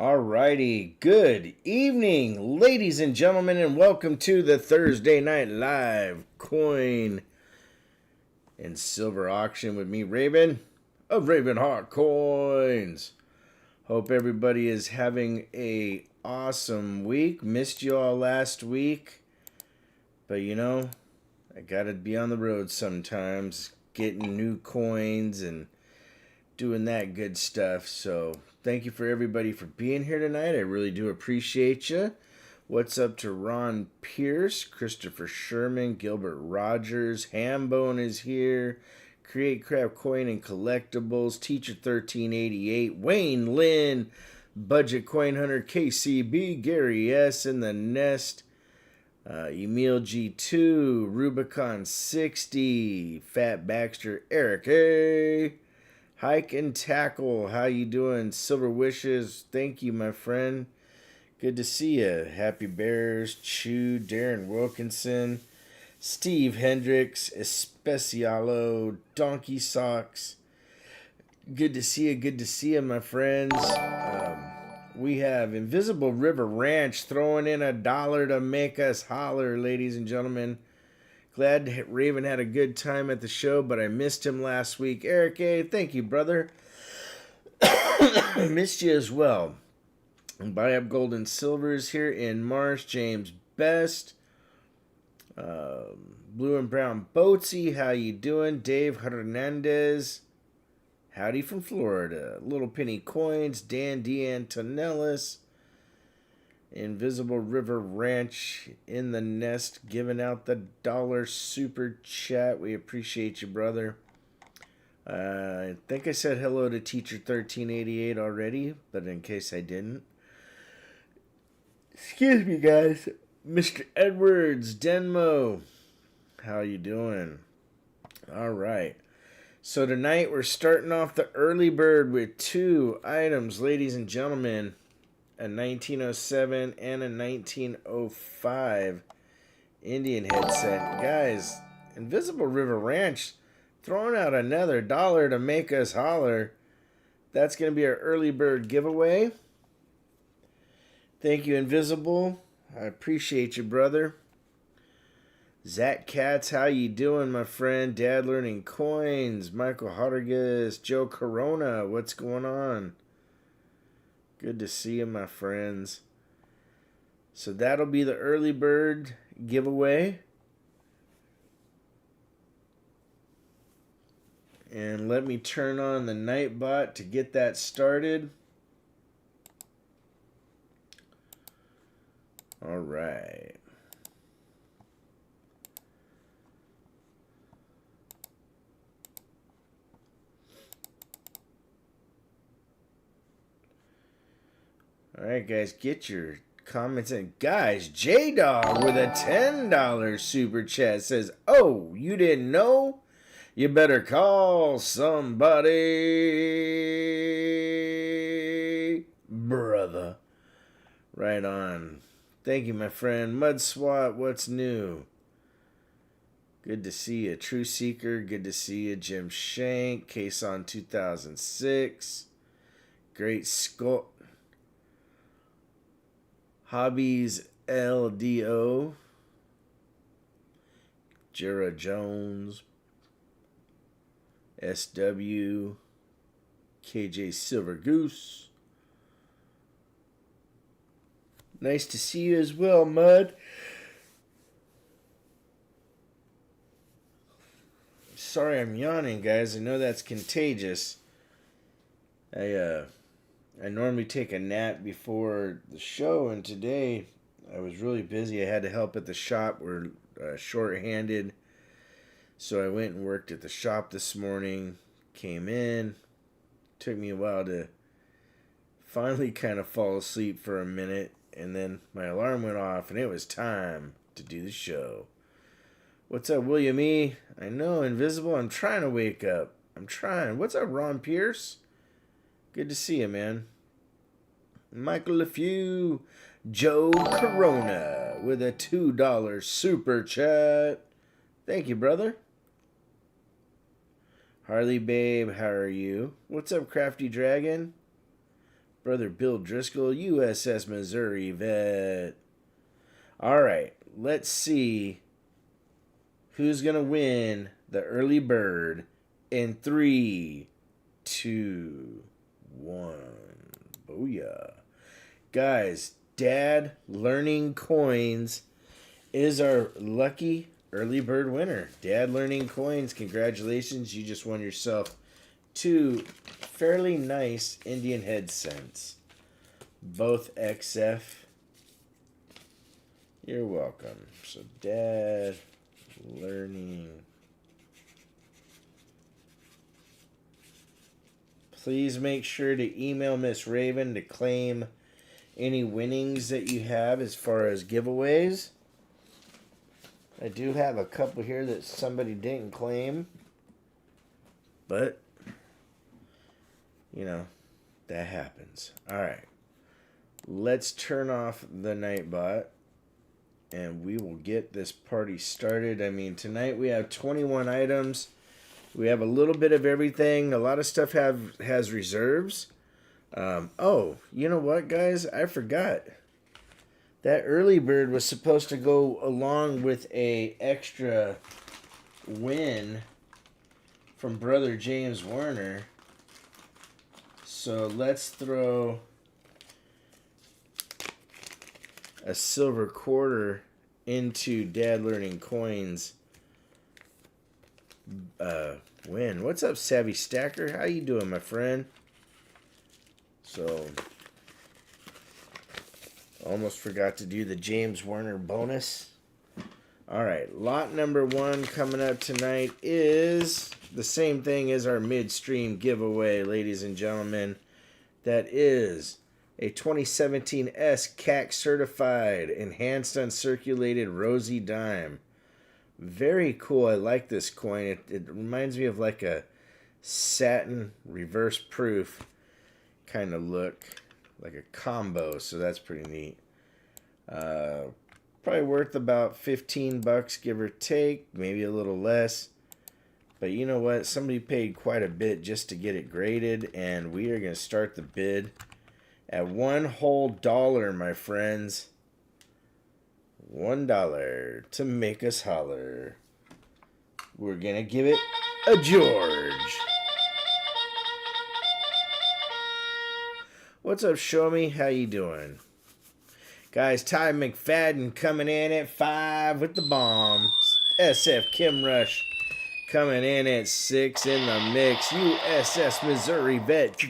Alrighty, good evening, ladies and gentlemen, and welcome to the Thursday Night Live Coin and Silver Auction with me, Raven, of RavenHawk Coins. Hope everybody is having a awesome week. Missed you all last week, but you know, I gotta be on the road sometimes, getting new coins and doing that good stuff. So thank you for everybody for being here tonight. I really do appreciate you. What's up to Ron Pierce, Christopher Sherman, Gilbert Rogers, Hambone is here, Create Craft Coin and Collectibles, Teacher 1388, Wayne Lynn, Budget Coin Hunter, KCB, Gary S. in the Nest, Emil G2, Rubicon 60, Fat Baxter, Eric A. Hike and Tackle, how you doing? Silver Wishes, thank you, my friend. Good to see you. Happy Bears, Chew, Darren Wilkinson, Steve Hendricks, Especialo, Donkey Socks. Good to see you, my friends. We have Invisible River Ranch throwing in $1 to make us holler, ladies and gentlemen. Glad Raven had a good time at the show, but I missed him last week. Eric A., thank you, brother. I missed you as well. And Buy Up Gold and Silvers here in Marsh. James Best. Blue and Brown Boatsy, how you doing? Dave Hernandez. Howdy from Florida. Little Penny Coins. Dan D'Antonellis. Invisible River Ranch in the Nest, giving out the $1 super chat. We appreciate you, brother. I think I said hello to Teacher 1388 already, but in case I didn't, excuse me, guys. Mr. Edwards, Denmo, how you doing? All right. So tonight we're starting off the early bird with two items, ladies and gentlemen. A 1907 and a 1905 Indian headset. Guys, Invisible River Ranch throwing out another $1 to make us holler. That's going to be our early bird giveaway. Thank you, Invisible. I appreciate you, brother. Zach Katz, how you doing, my friend? Dad Learning Coins. Michael Hoddergus. Joe Corona, what's going on? Good to see you, my friends. So that'll be the early bird giveaway. And let me turn on the Nightbot to get that started. All right. Alright, guys, get your comments in. Guys, J-Dog with a $10 super chat says, "Oh, you didn't know? You better call somebody, brother." Right on. Thank you, my friend. Mud Swat, what's new? Good to see you. True Seeker, good to see you. Jim Shank, Case on 2006. Great Skull. Hobbies LDO, Jera Jones, SW, KJ Silver Goose. Nice to see you as well, Mud. Sorry I'm yawning, guys. I know that's contagious. I normally take a nap before the show, and today I was really busy. I had to help at the shop. We're short-handed, so I went and worked at the shop this morning, came in. Took me a while to finally kind of fall asleep for a minute, and then my alarm went off, and it was time to do the show. What's up, William E? I know, Invisible, I'm trying to wake up. I'm trying. What's up, Ron Pierce? Good to see you, man. Michael LeFew, Joe Corona with a $2 super chat. Thank you, brother. Harley Babe, how are you? What's up, Crafty Dragon? Brother Bill Driscoll, USS Missouri Vet. All right, let's see who's going to win the early bird in 3, 2, 1. Booyah. Guys, Dad Learning Coins is our lucky early bird winner. Dad Learning Coins, congratulations. You just won yourself 2 fairly nice Indian head cents. Both XF. You're welcome. So Dad Learning. Please make sure to email Miss Raven to claim any winnings that you have as far as giveaways. I do have a couple here that somebody didn't claim. But, you know, that happens. Alright. Let's turn off the Nightbot. And we will get this party started. I mean, tonight we have 21 items. We have a little bit of everything. A lot of stuff has reserves. Oh, you know what, guys? I forgot. That early bird was supposed to go along with a extra win from Brother James Warner. So let's throw a silver quarter into Dad Learning Coins win. What's up, Savvy Stacker? How you doing, my friend? So, almost forgot to do the James Warner bonus. Alright, lot number 1 coming up tonight is the same thing as our Midstream giveaway, ladies and gentlemen. That is a 2017 CAC certified, enhanced uncirculated Rosie dime. Very cool. I like this coin. It reminds me of like a satin reverse proof kind of look, like a combo. So that's pretty neat. Probably worth about $15, give or take, maybe a little less. But you know what? Somebody paid quite a bit just to get it graded, and we are going to start the bid at $1 whole, my friends. $1 to make us holler. We're going to give it a George. What's up, Show Me? How you doing? Guys, Ty McFadden coming in at 5 with the bomb. SF Kim Rush coming in at 6 in the mix. USS Missouri Vet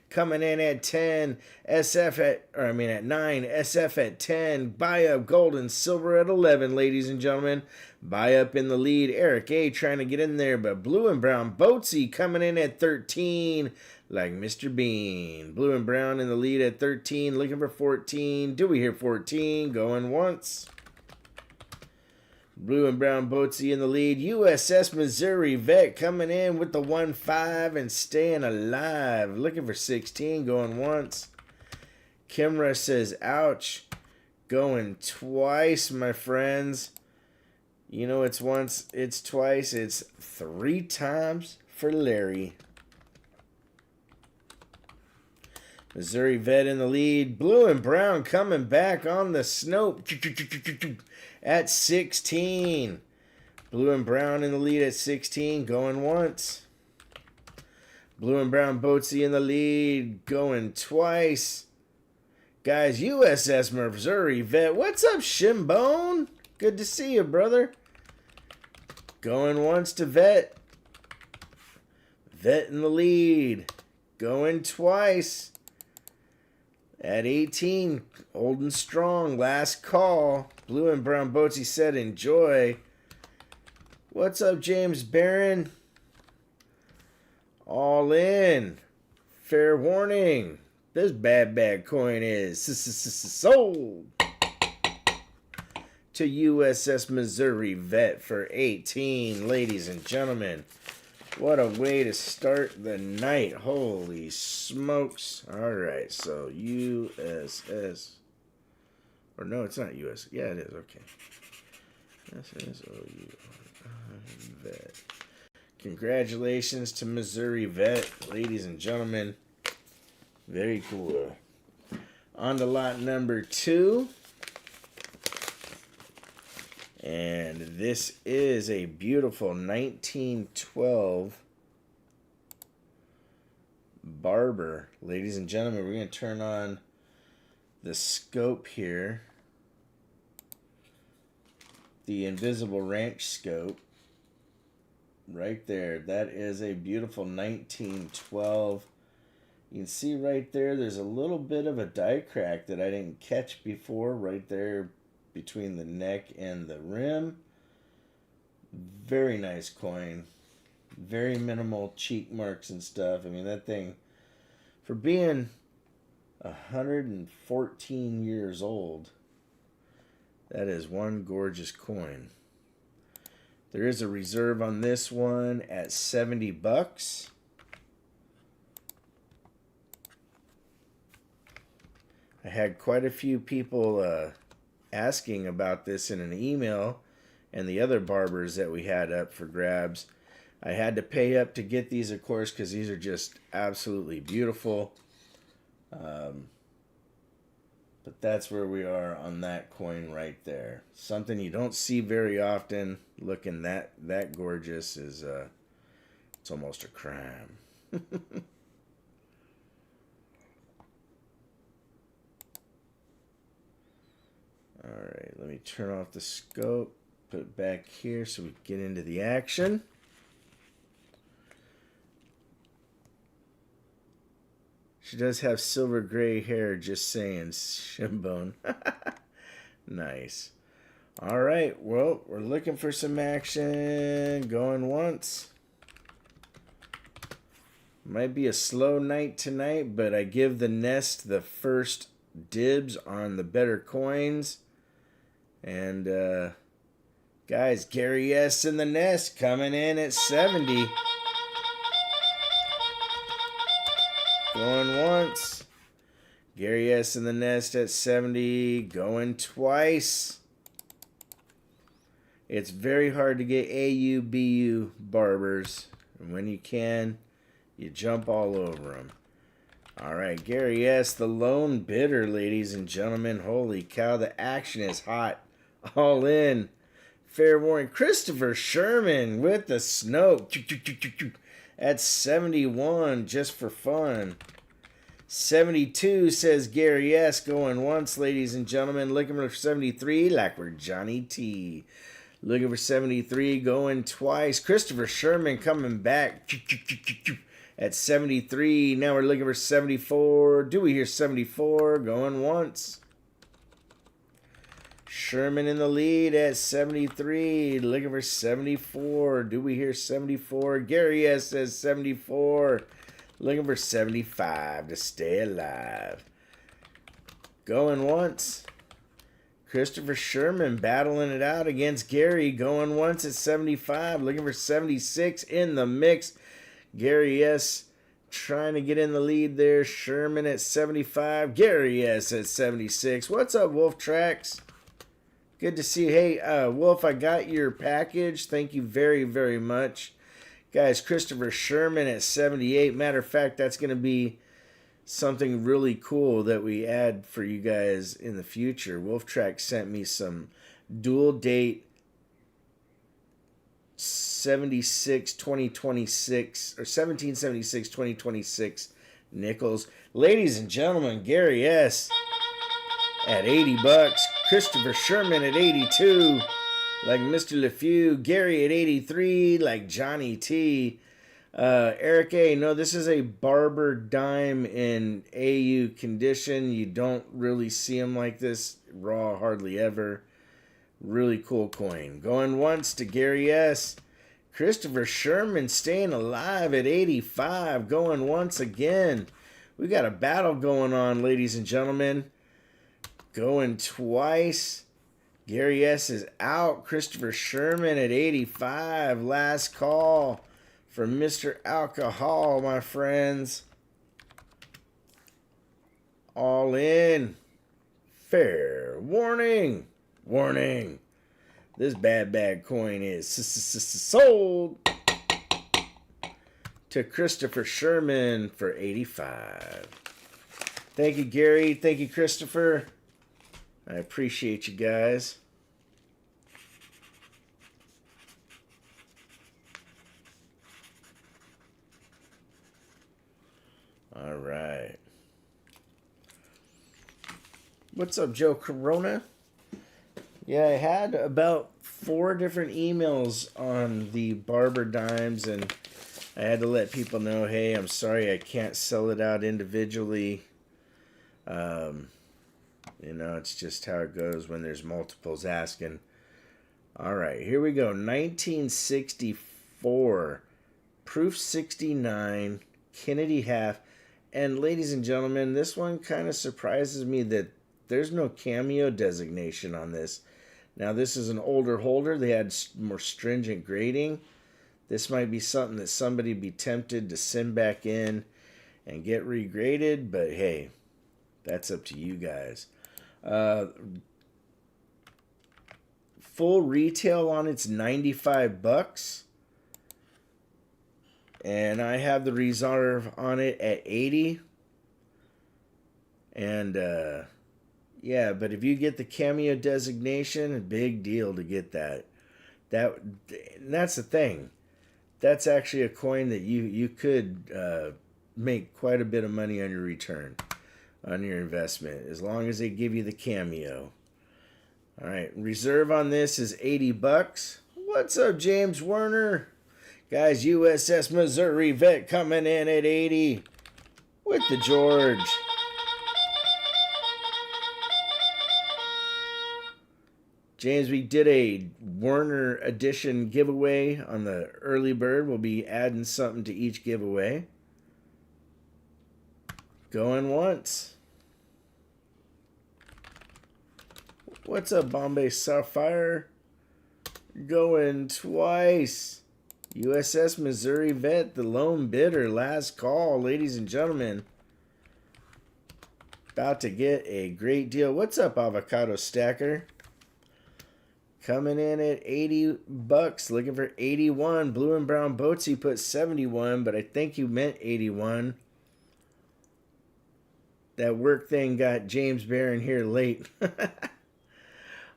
coming in at 10. At 9. SF at 10. Buy up gold and silver at 11, ladies and gentlemen. Buy up in the lead. Eric A trying to get in there, but blue and brown Boatsy coming in at 13. Like Mr. Bean. Blue and brown in the lead at 13. Looking for 14. Do we hear 14? Going once. Blue and brown Boatsy in the lead. USS Missouri Vet coming in with the 1-5 and staying alive. Looking for 16. Going once. Kimra says, ouch. Going twice, my friends. You know, it's once, it's twice, it's 3 times for Larry. Missouri Vet in the lead. Blue and brown coming back on the Snope at 16. Blue and brown in the lead at 16. Going once. Blue and brown Boatsy in the lead. Going twice. Guys, USS Missouri Vet. What's up, Shimbone? Good to see you, brother. Going once to Vet. Vet in the lead. Going twice. At 18, old and strong, last call. Blue and brown Boatsy said enjoy. What's up, James Barron? All in. Fair warning. This bad coin is sold to USS Missouri Vet for 18, ladies and gentlemen. What a way to start the night. Holy smokes. Alright, so USS. Or no, it's not US. Yeah, it is. Okay. SSOU Vet. Congratulations to Missouri Vet, ladies and gentlemen. Very cool. On to lot number 2. And this is a beautiful 1912 Barber. Ladies and gentlemen, we're going to turn on the scope here. The invisible ranch scope. Right there. That is a beautiful 1912. You can see right there, there's a little bit of a die crack that I didn't catch before. Right there between the neck and the rim. Very nice coin. Very minimal cheek marks and stuff. I mean, that thing, for being 114 years old, that is one gorgeous coin. There is a reserve on this one at $70. I had quite a few people asking about this in an email, and the other Barbers that we had up for grabs. I had to pay up to get these, of course, because these are just absolutely beautiful. But that's where we are on that coin right there. Something you don't see very often. Looking that gorgeous is it's almost a crime. Alright, let me turn off the scope, put it back here so we get into the action. She does have silver gray hair, just saying, Shimbone. Nice. Alright, well, we're looking for some action. Going once. Might be a slow night tonight, but I give the nest the first dibs on the better coins. And, guys, Gary S. in the nest coming in at 70. Going once. Gary S. in the nest at 70. Going twice. It's very hard to get AU, BU Barbers. And when you can, you jump all over them. Alright, Gary S., the lone bidder, ladies and gentlemen. Holy cow, the action is hot. All in. Fair warning. Christopher Sherman with the snow. At 71, just for fun. 72 says Gary S. Going once, ladies and gentlemen. Looking for 73, like we're Johnny T. Looking for 73, going twice. Christopher Sherman coming back. At 73, now we're looking for 74. Do we hear 74? Going once. Sherman in the lead at 73. Looking for 74. Do we hear 74? Gary S. says 74. Looking for 75 to stay alive. Going once. Christopher Sherman battling it out against Gary. Going once at 75. Looking for 76 in the mix. Gary S. trying to get in the lead there. Sherman at 75. Gary S. at 76. What's up, Wolf Tracks? Good to see you. Hey, Wolf, I got your package. Thank you very, very much. Guys, Christopher Sherman at 78. Matter of fact, that's going to be something really cool that we add for you guys in the future. Wolf Track sent me some dual date 76 2026 or 1776 2026 nickels. Ladies and gentlemen, Gary S. at $80. Christopher Sherman at 82, like Mr. LeFew. Gary at 83, like Johnny T. Eric A. No, this is a Barber dime in AU condition. You don't really see them like this raw hardly ever. Really cool coin. Going once to Gary S. Christopher Sherman staying alive at 85. Going once again. We got a battle going on, ladies and gentlemen. Going twice. Gary S. is out. Christopher Sherman at 85. Last call for Mr. Alcohol, my friends. All in. Fair warning. Warning. This bad coin is sold to Christopher Sherman for 85. Thank you, Gary. Thank you, Christopher. I appreciate you guys. All right. What's up, Joe Corona? Yeah, I had about 4 different emails on the Barber dimes, and I had to let people know, hey, I'm sorry I can't sell it out individually. You know, it's just how it goes when there's multiples asking. All right, here we go. 1964, Proof 69, Kennedy half. And ladies and gentlemen, this one kind of surprises me that there's no cameo designation on this. Now, this is an older holder. They had more stringent grading. This might be something that somebody be tempted to send back in and get regraded, but hey, that's up to you guys. Full retail on it's $95, and I have the reserve on it at $80. And yeah, but if you get the cameo designation, a big deal to get that. That's the thing. That's actually a coin that you could make quite a bit of money on your return on your investment, as long as they give you the cameo. All right, reserve on this is $80. What's up, James Werner? Guys, USS Missouri Vet coming in at 80 with the George. James, we did a Werner edition giveaway on the early bird. We'll be adding something to each giveaway. Going once. What's up, Bombay Sapphire? Going twice. USS Missouri Vet, the lone bidder. Last call, ladies and gentlemen. About to get a great deal. What's up, Avocado Stacker? Coming in at $80. Looking for 81. Blue and Brown Boatsy put 71, but I think you meant 81. That work thing got James Barron here late.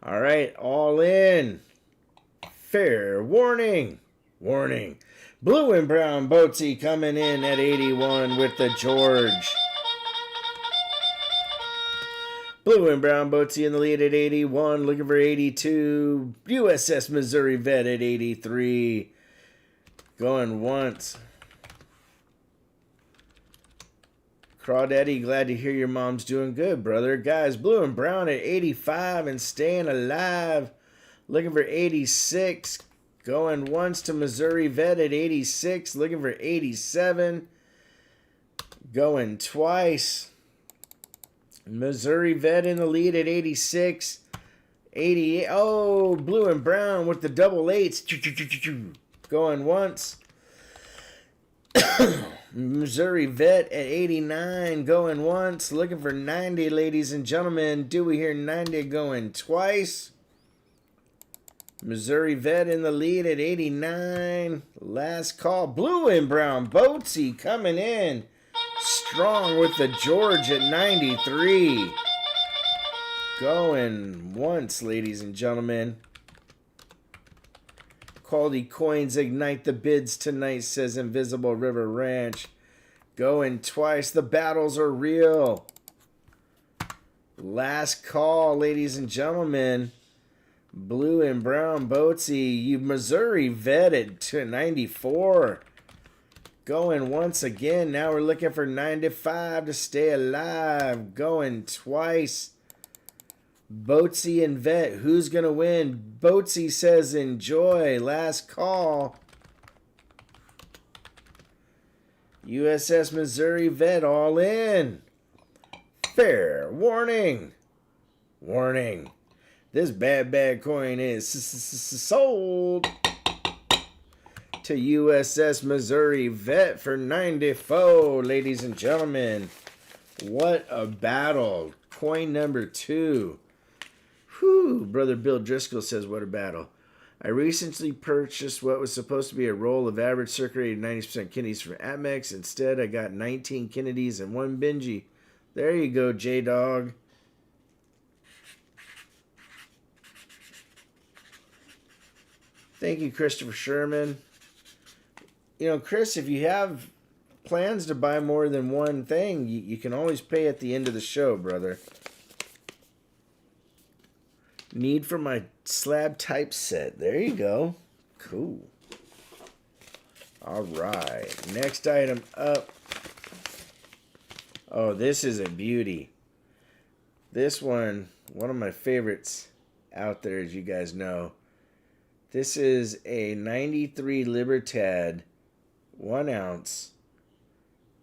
All right, all in. Fair warning. Warning. Blue and Brown Boatsy coming in at 81 with the George. Blue and Brown Boatsy in the lead at 81. Looking for 82. USS Missouri Vet at 83. Going once. Crawdaddy, glad to hear your mom's doing good, brother. Guys, Blue and Brown at 85 and staying alive. Looking for 86. Going once to Missouri Vet at 86. Looking for 87. Going twice. Missouri Vet in the lead at 86. 88. Oh, Blue and Brown with the double eights. Going once. Missouri Vet at 89. Going once. Looking for 90, ladies and gentlemen. Do we hear 90 going twice? Missouri Vet in the lead at 89. Last call. Blue and Brown Boatsy coming in strong with the George at 93. Going once, ladies and gentlemen. Quality coins ignite the bids tonight, says Invisible River Ranch. Going twice. The battles are real. Last call, ladies and gentlemen. Blue and Brown Boatsy. You Missouri Vet at 94. Going once again. Now we're looking for 95 to stay alive. Going twice. Boatsy and Vet. Who's going to win? Boatsy says enjoy. Last call. USS Missouri Vet all in. Fair warning. Warning. This bad coin is sold to USS Missouri Vet for 94, ladies and gentlemen. What a battle. Coin number 2. Whew, Brother Bill Driscoll says, what a battle. I recently purchased what was supposed to be a roll of average circulated 90% Kennedys from Amex. Instead, I got 19 Kennedys and 1 Benji. There you go, J-Dog. Thank you, Christopher Sherman. You know, Chris, if you have plans to buy more than one thing, you can always pay at the end of the show, brother. Need for my slab typeset. There you go. Cool. All right. Next item up. Oh, this is a beauty. This one of my favorites out there, as you guys know. This is a 93 Libertad, 1 ounce,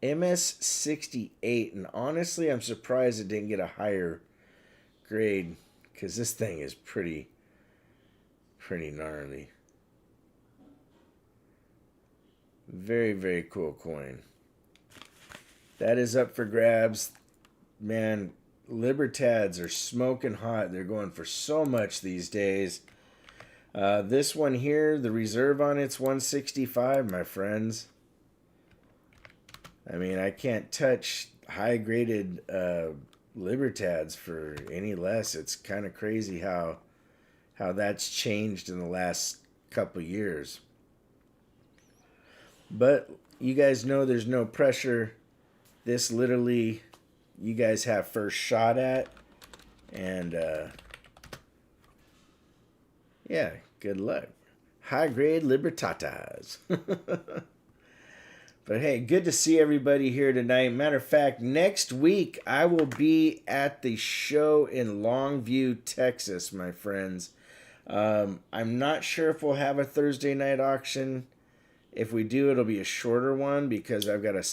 MS68. And honestly, I'm surprised it didn't get a higher grade, because this thing is pretty gnarly. Very, very cool coin. That is up for grabs. Man, Libertads are smoking hot. They're going for so much these days. This one here, the reserve on it's 165, my friends. I mean, I can't touch high-graded Libertads for any less. It's kind of crazy how that's changed in the last couple years. But you guys know there's no pressure. This literally, you guys have first shot at. And, yeah, good luck. High-grade Libertatas. But hey, good to see everybody here tonight. Matter of fact, next week I will be at the show in Longview, Texas, my friends. I'm not sure if we'll have a Thursday night auction. If we do, it'll be a shorter one because I've got a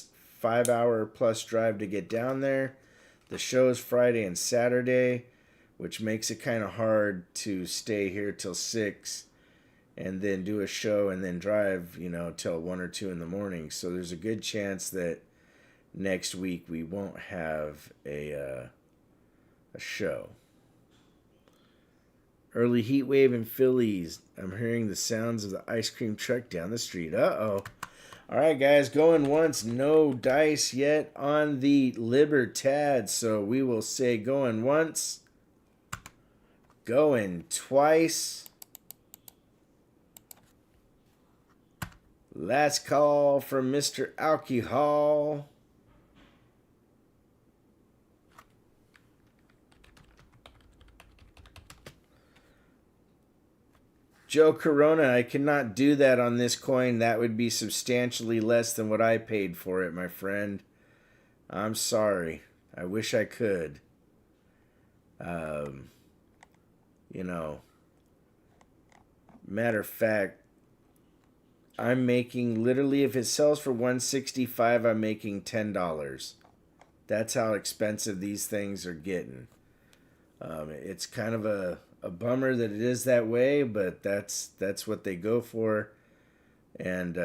5-hour plus drive to get down there. The show is Friday and Saturday, which makes it kind of hard to stay here till 6 and then do a show and then drive, you know, till 1 or 2 in the morning. So there's a good chance that next week we won't have a show. Early heat wave in Phillies. I'm hearing the sounds of the ice cream truck down the street. Uh-oh. All right, guys, going once. No dice yet on the Libertad. So we will say going once. Going twice. Last call from Mr. Alcohol. Joe Corona, I cannot do that on this coin. That would be substantially less than what I paid for it, my friend. I'm sorry. I wish I could. You know, matter of fact, I'm making, literally, if it sells for $165, I'm making $10. That's how expensive these things are getting. It's kind of a bummer that it is that way, but that's what they go for. And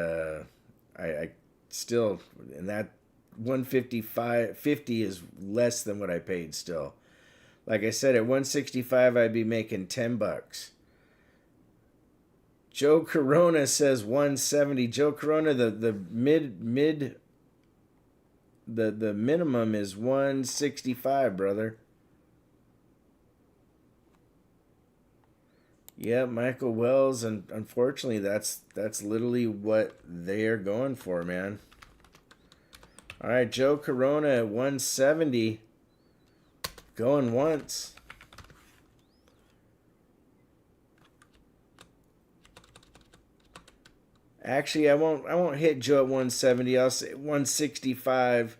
I still, and that $155.50 is less than what I paid still. Like I said, at $165, I'd be making $10. Joe Corona says 170. Joe Corona, the minimum is 165, brother. Yeah, Michael Wells, and unfortunately, that's literally what they are going for, man. All right, Joe Corona at 170, going once. Actually, I won't hit Joe at 170. I'll say 165.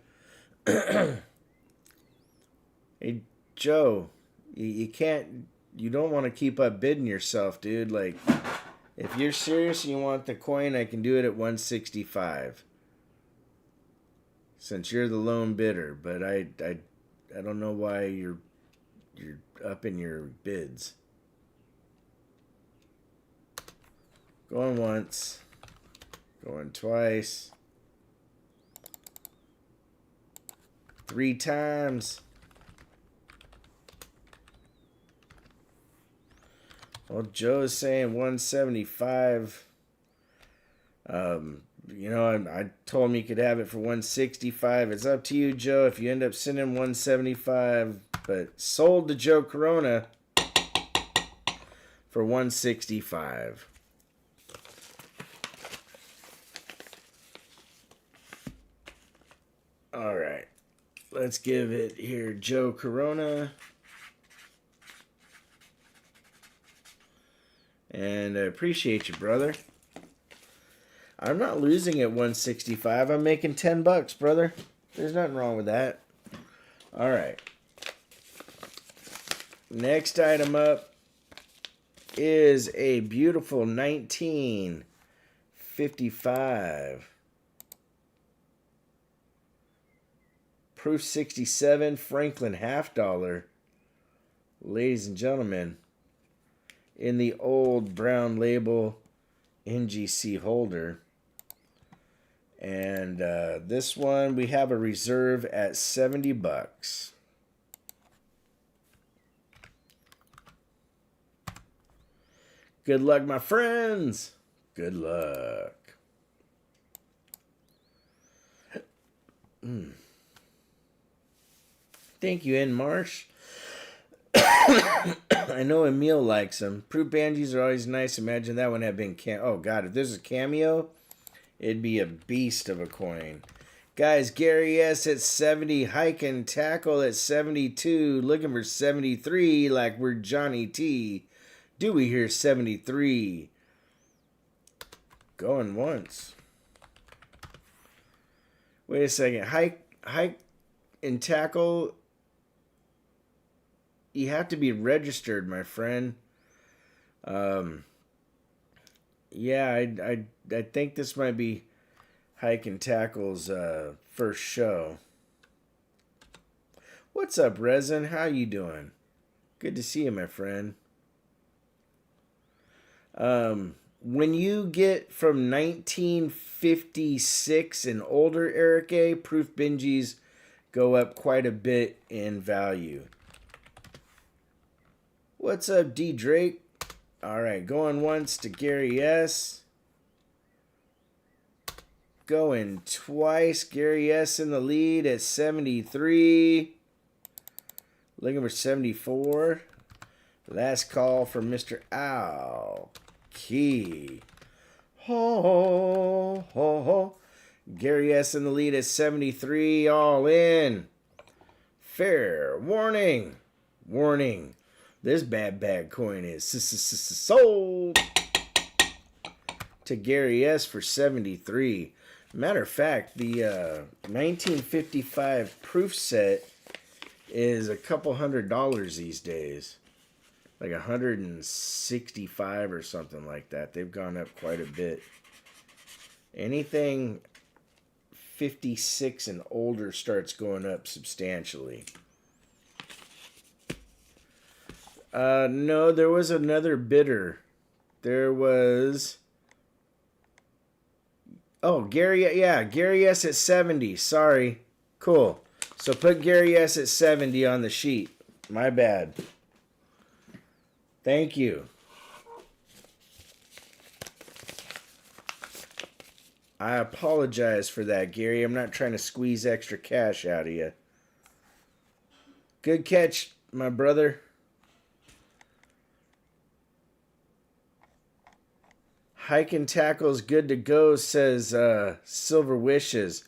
Hey, Joe, you can't. You don't want to keep up bidding yourself, dude. Like, if you're serious and you want the coin, I can do it at 165. Since you're the lone bidder, but I don't know why you're up in your bids. Going once, going twice, 3 times. Well, Joe's saying 175. You know, I told him you could have it for 165. It's up to you, Joe, if you end up sending 175. But sold to Joe Corona for 165. All right. Let's give it here, Joe Corona. And I appreciate you, brother. I'm not losing at 165. I'm making $10, brother. There's nothing wrong with that. All right. Next item up is a beautiful 1955 Proof 67 Franklin half dollar. Ladies and gentlemen, in the old brown label NGC holder. And this one we have a reserve at $70. Good luck, my friends. Good luck. Thank you, N. Marsh. I know Emil likes them. Proof Banjis are always nice. Imagine that one had been oh god, if there's a cameo, it'd be a beast of a coin. Guys, Gary S at 70, Hike and Tackle at 72, looking for 73 like we're Johnny T. Dewey here, 73. Going once. Wait a second. Hike and Tackle, you have to be registered, my friend. Yeah, I think this might be Hike and Tackle's first show. What's up, Resin? How you doing? Good to see you, my friend. When you get from 1956 and older, Eric A., Proof Benjis go up quite a bit in value. What's up, D. Drake? All right, going once to Gary S. Going twice. Gary S. in the lead at 73. Looking for 74. Last call from Mr. Owl. Key. Ho, ho, ho. Gary S. in the lead at 73. All in. Fair warning. Warning. This bad coin is sold to Gary S. for 73. Matter of fact, the 1955 proof set is a couple $100 these days. Like 165 or something like that. They've gone up quite a bit. Anything 56 and older starts going up substantially. No, there was another bidder. There was... Oh, Gary S. at 70. Sorry. Cool. So put Gary S. at 70 on the sheet. My bad. Thank you. I apologize for that, Gary. I'm not trying to squeeze extra cash out of you. Good catch, my brother. Hike and Tackle is good to go, says Silver Wishes.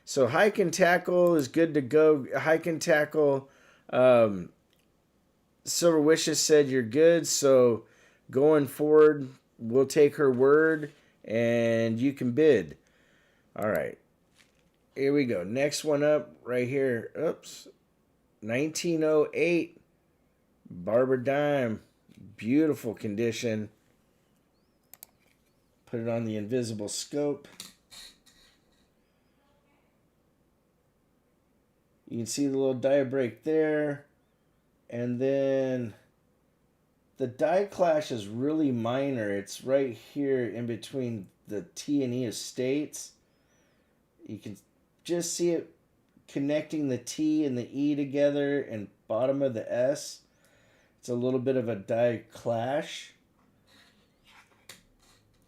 So Hike and Tackle is good to go. Hike and Tackle, Silver Wishes said you're good. So going forward, we'll take her word and you can bid. All right. Here we go. Next one up right here. Oops. 1908 Barber Dime. Beautiful condition. Put it on the invisible scope. You can see the little die break there. And then the die clash is really minor. It's right here in between the T and E estates. You can just see it connecting the T and the E together and bottom of the S. It's a little bit of a die clash.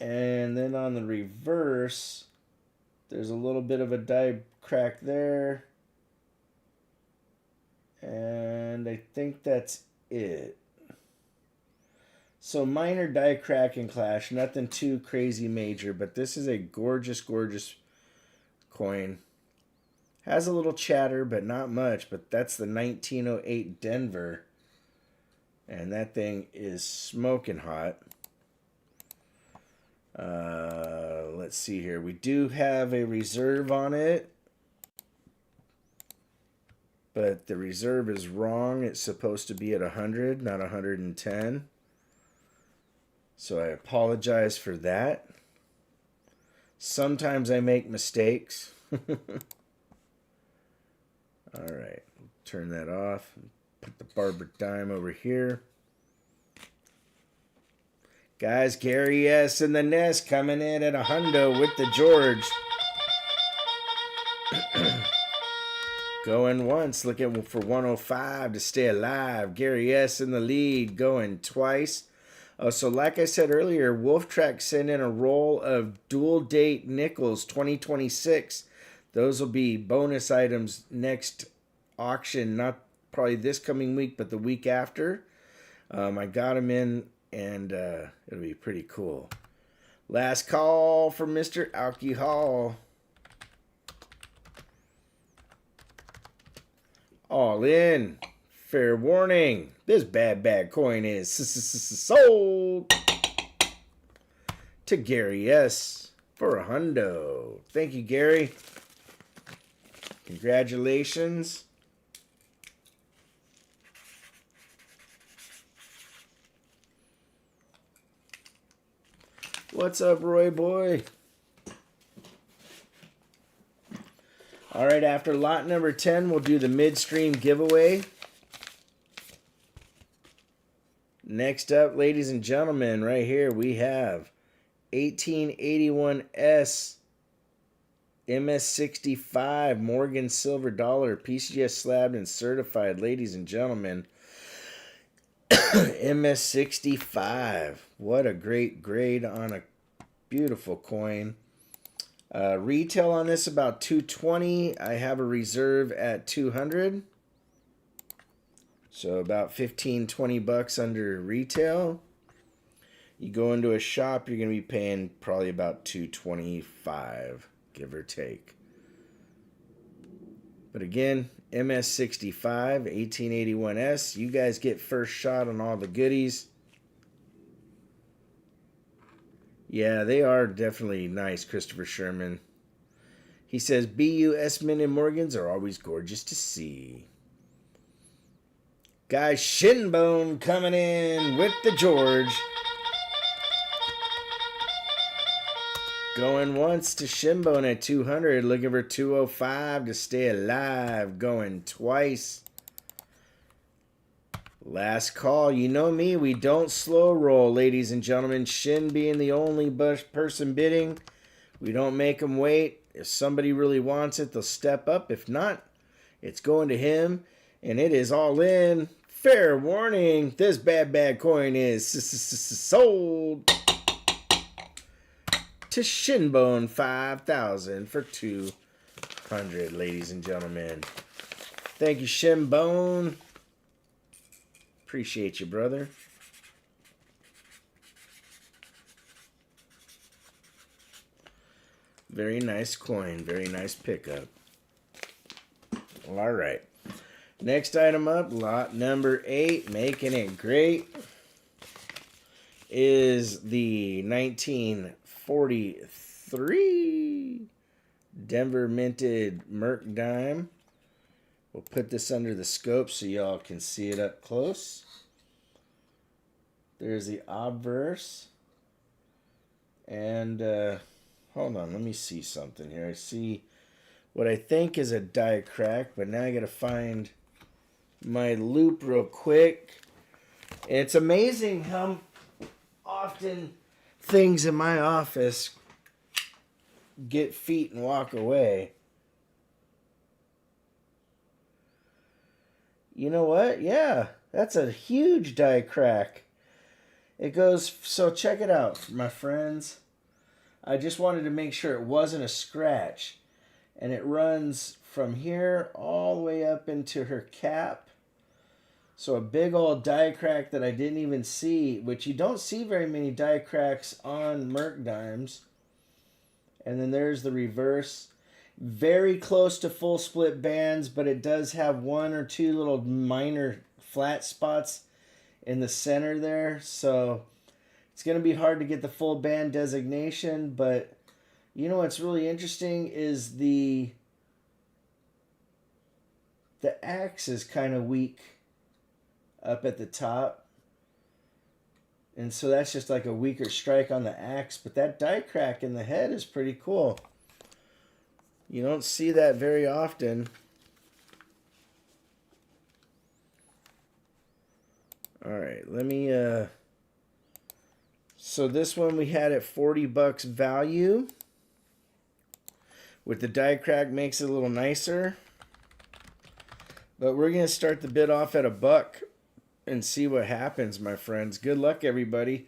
And then on the reverse, There's a little bit of a die crack there. And I think that's it. So minor die crack and clash. Nothing too crazy major. But this is a gorgeous, gorgeous coin. Has a little chatter, but not much. But that's the 1908 Denver. And that thing is smoking hot. Let's see here. We do have a reserve on it. But the reserve is wrong. It's supposed to be at 100, not 110. So I apologize for that. Sometimes I make mistakes. Alright, turn that off. Put the Barber dime over here. Guys, Gary S. in the nest coming in at a hundo with the George. Going once, looking for 105 to stay alive. Gary S. in the lead, going twice. So like I said earlier, Wolf Track sent in a roll of dual date nickels 2026. Those will be bonus items next auction, not probably this coming week, but the week after. I got them in, and it'll be pretty cool. Last call for Mr. Alcohol. All in. Fair warning. This bad coin is sold to Gary S. for a hundo. Thank you, Gary. Congratulations. What's up, Roy boy? All right, after lot number 10, we'll do the Midstream giveaway. Next up, ladies and gentlemen, right here we have 1881S MS65 Morgan Silver Dollar, PCS slabbed and certified, ladies and gentlemen. MS65. What a great grade on a beautiful coin. Retail on this about $220. I have a reserve at $200. So about 15-20 bucks under retail. You go into a shop, you're going to be paying probably about $225, give or take. But again, MS65, 1881S. You guys get first shot on all the goodies. Yeah, they are definitely nice, Christopher Sherman. He says, BU, S-Men, and Morgans are always gorgeous to see. Guys, Shinbone coming in with the George. Going once to Shinbone at 200. Looking for 205 to stay alive. Going twice. Last call. You know me. We don't slow roll, ladies and gentlemen. Shin being the only person bidding. We don't make them wait. If somebody really wants it, they'll step up. If not, it's going to him. And it is all in. Fair warning. This bad coin is sold to Shinbone 5,000 for 200, ladies and gentlemen. Thank you, Shinbone. Appreciate you, brother. Very nice coin. Very nice pickup. All right. Next item up, lot number 8, making it great, is the 1943 Denver minted Merc dime. We'll put this under the scope so y'all can see it up close. There's the obverse. And hold on, let me see something here. I see what I think is a die crack, but now I gotta find my loop real quick. It's amazing how often things in my office get feet and walk away. You know what? Yeah, that's a huge die crack. It goes, so check it out, my friends. I just wanted to make sure it wasn't a scratch. And it runs from here all the way up into her cap. So a big old die crack that I didn't even see, which you don't see very many die cracks on Merc dimes. And then there's the reverse. Very close to full split bands, but it does have one or two little minor flat spots in the center there. So it's going to be hard to get the full band designation, but you know what's really interesting is the axe is kind of weak up at the top. And so that's just like a weaker strike on the axe, but that die crack in the head is pretty cool. You don't see that very often. All right, let me so this one we had at $40 value. With the die crack makes it a little nicer. But we're going to start the bid off at $1 and see what happens, my friends. Good luck, everybody.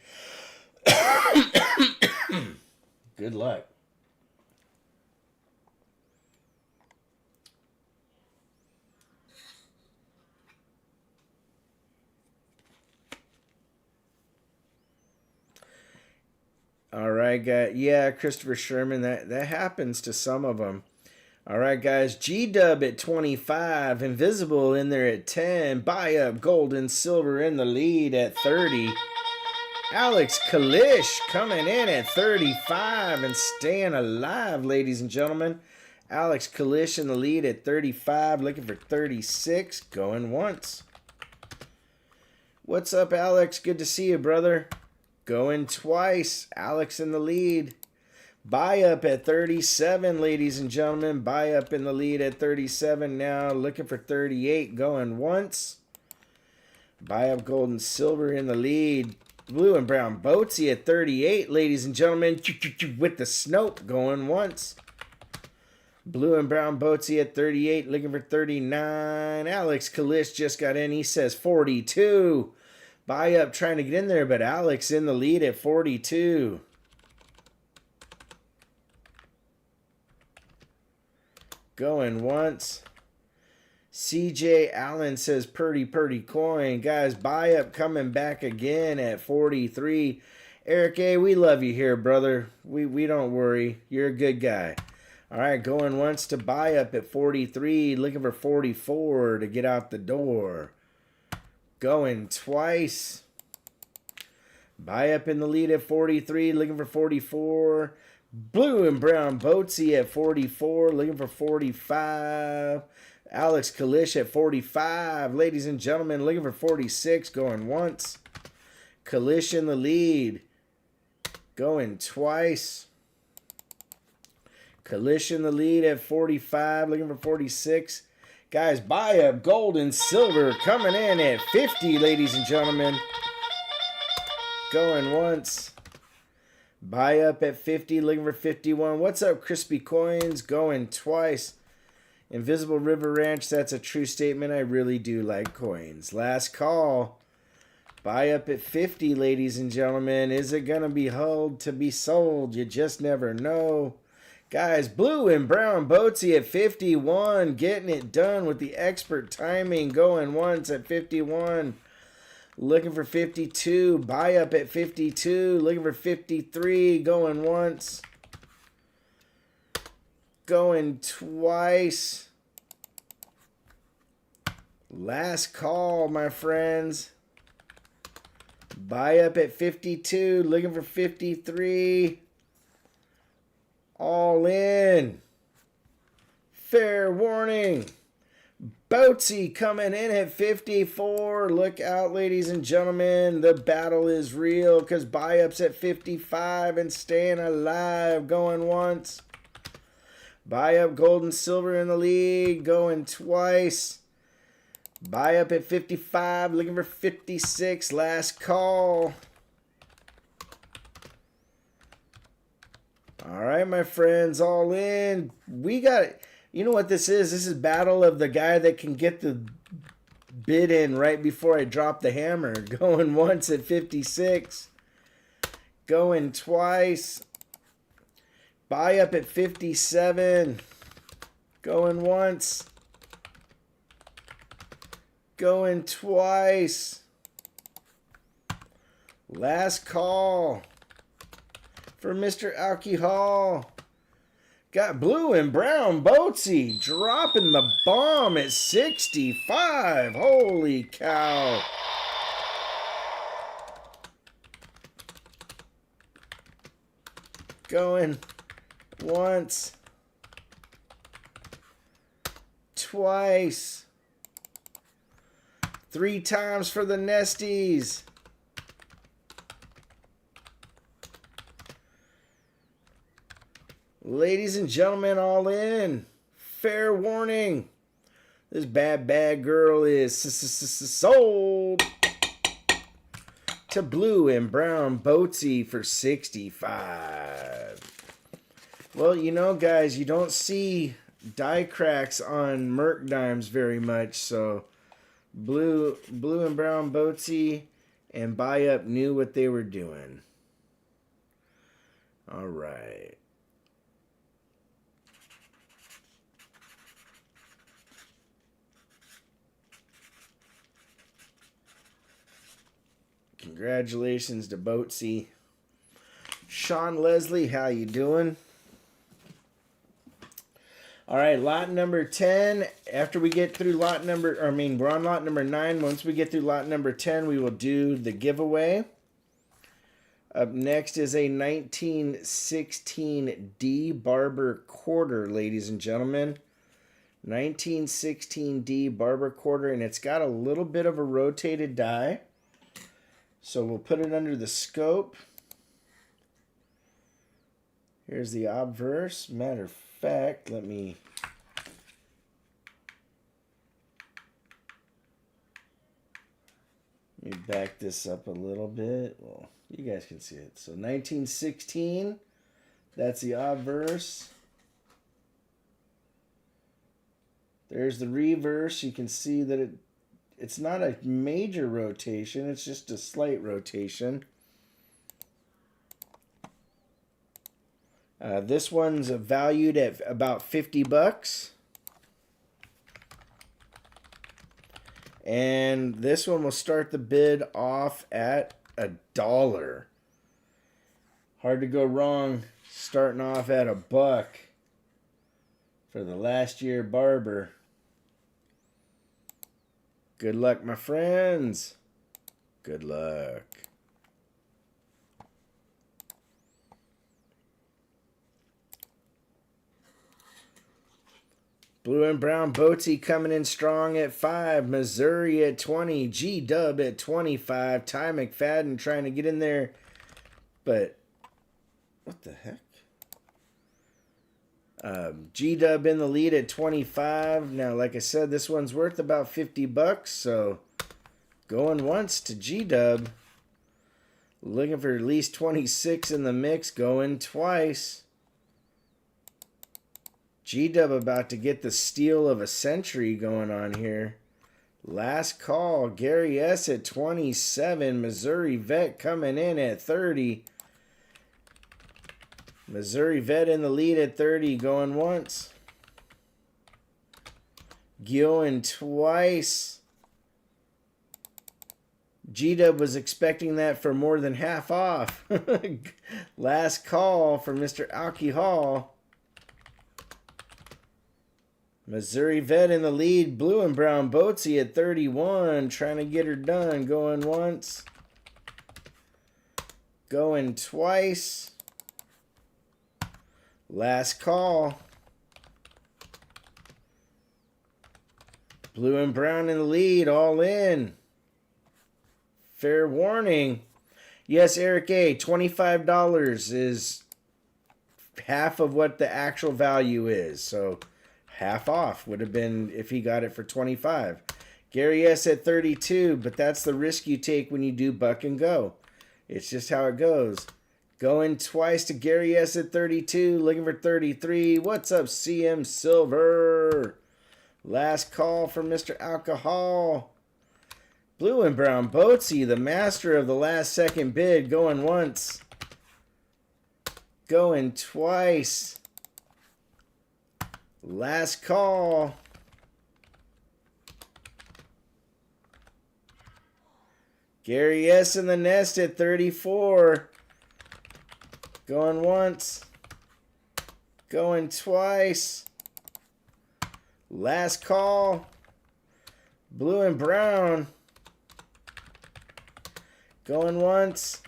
Good luck. All right, guys. Yeah, Christopher Sherman, that happens to some of them. All right, guys. G-Dub at 25. Invisible in there at 10. Buy up gold and silver in the lead at 30. Alex Kalish coming in at 35 and staying alive, ladies and gentlemen. Alex Kalish in the lead at 35. Looking for 36. Going once. What's up, Alex? Good to see you, brother. Going twice. Alex in the lead. Buy up at 37, ladies and gentlemen. Buy up in the lead at 37 now. Looking for 38. Going once. Buy up gold and silver in the lead. Blue and brown Boatsy at 38, ladies and gentlemen. With the Snope going once. Blue and brown Boatsy at 38. Looking for 39. Alex Kalish just got in. He says 42. Buy up trying to get in there, but Alex in the lead at 42. Going once. CJ Allen says pretty coin. Guys, buy up coming back again at 43. Eric A., we love you here, brother. We don't worry. You're a good guy. All right, going once to buy up at 43. Looking for 44 to get out the door. Going twice. Buy up in the lead at 43. Looking for 44. Blue and brown Boatsy at 44. Looking for 45. Alex Kalish at 45. Ladies and gentlemen, looking for 46. Going once. Kalish in the lead. Going twice. Kalish in the lead at 45. Looking for 46. Guys, buy up gold and silver coming in at 50, ladies and gentlemen. Going once. Buy up at 50, looking for 51. What's up, Crispy Coins? Going twice. Invisible River Ranch, that's a true statement. I really do like coins. Last call. Buy up at 50, ladies and gentlemen. Is it going to be held to be sold? You just never know. Guys, blue and brown Boatsy at 51. Getting it done with the expert timing. Going once at 51. Looking for 52. Buy up at 52. Looking for 53. Going once. Going twice. Last call, my friends. Buy up at 52. Looking for 53. All in. Fair warning. Boatsy coming in at 54. Look out, ladies and gentlemen. The battle is real because buy-up's at 55 and staying alive. Going once. Buy up gold and silver in the league. Going twice. Buy up at 55. Looking for 56. Last call. All right, my friends, all in. We got it. You know what this is? This is battle of the guy that can get the bid in right before I drop the hammer. Going once at 56. Going twice. Buy up at 57. Going once. Going twice. Last call for Mr. Alcohol. Got blue and brown Boatsy dropping the bomb at 65. Holy cow. Going once. Twice. 3 times for the Nesties. Ladies and gentlemen, all in. Fair warning. This bad girl is sold to blue and brown Boatsy for 65. Well, you know, guys, you don't see die cracks on Merc dimes very much, so blue and brown Boatsy and Buy Up knew what they were doing. All right. Congratulations to Boatsy. Sean Leslie, how you doing? All right, lot number 10. After we get through lot number, we're on lot number 9. Once we get through lot number 10, we will do the giveaway. Up next is a 1916 D Barber quarter, ladies and gentlemen. 1916 D Barber quarter, and it's got a little bit of a rotated die. So we'll put it under the scope. Here's the obverse. Matter of fact, let me back this up a little bit. Well, you guys can see it. So 1916, that's the obverse. There's the reverse. You can see that it's not a major rotation. It's just a slight rotation. This one's valued at about 50 bucks. And this one will start the bid off at $1. Hard to go wrong starting off at $1 for the last year Barber. Good luck, my friends. Good luck. Blue and brown Boatsy coming in strong at 5. Missouri at 20. G-Dub at 25. Ty McFadden trying to get in there. But what the heck? G-Dub in the lead at 25. Now, like I said, this one's worth about 50 bucks. So going once to G-Dub. Looking for at least 26 in the mix. Going twice. G-Dub about to get the steal of a century going on here. Last call. Gary S. at 27. Missouri Vet coming in at 30. Missouri Vet in the lead at 30. Going once. Going twice. G-Dub was expecting that for more than half off. Last call for Mr. Alcohol. Missouri Vet in the lead. Blue and brown Boatsy at 31. Trying to get her done. Going once. Going twice. Last call. Blue and brown in the lead. All in. Fair warning. Yes, Eric A. $25 is half of what the actual value is. So half off would have been if he got it for 25. Gary S. at 32, but that's the risk you take when you do buck and go. It's just how it goes. Going twice to Gary S. at 32, looking for 33. What's up, CM Silver? Last call for Mr. Alcohol. Blue and brown Boatsy, the master of the last second bid, going once. Going twice. Last call. Gary S. in the nest at 34. Going once. Going twice. Last call. Blue and brown. Going once.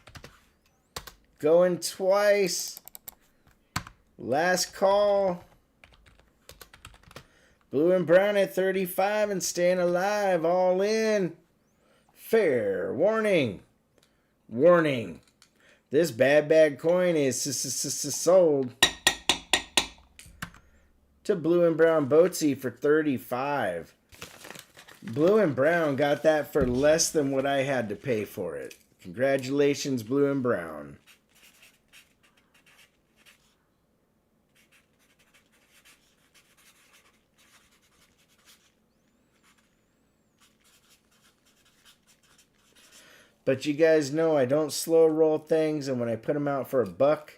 Going twice. Last call. Blue and brown at 35 and staying alive. All in. Fair warning. Warning. This bad coin is sold to Blue and Brown Boatsy for 35. Blue and Brown got that for less than what I had to pay for it. Congratulations, Blue and Brown. But you guys know I don't slow roll things, and when I put them out for $1,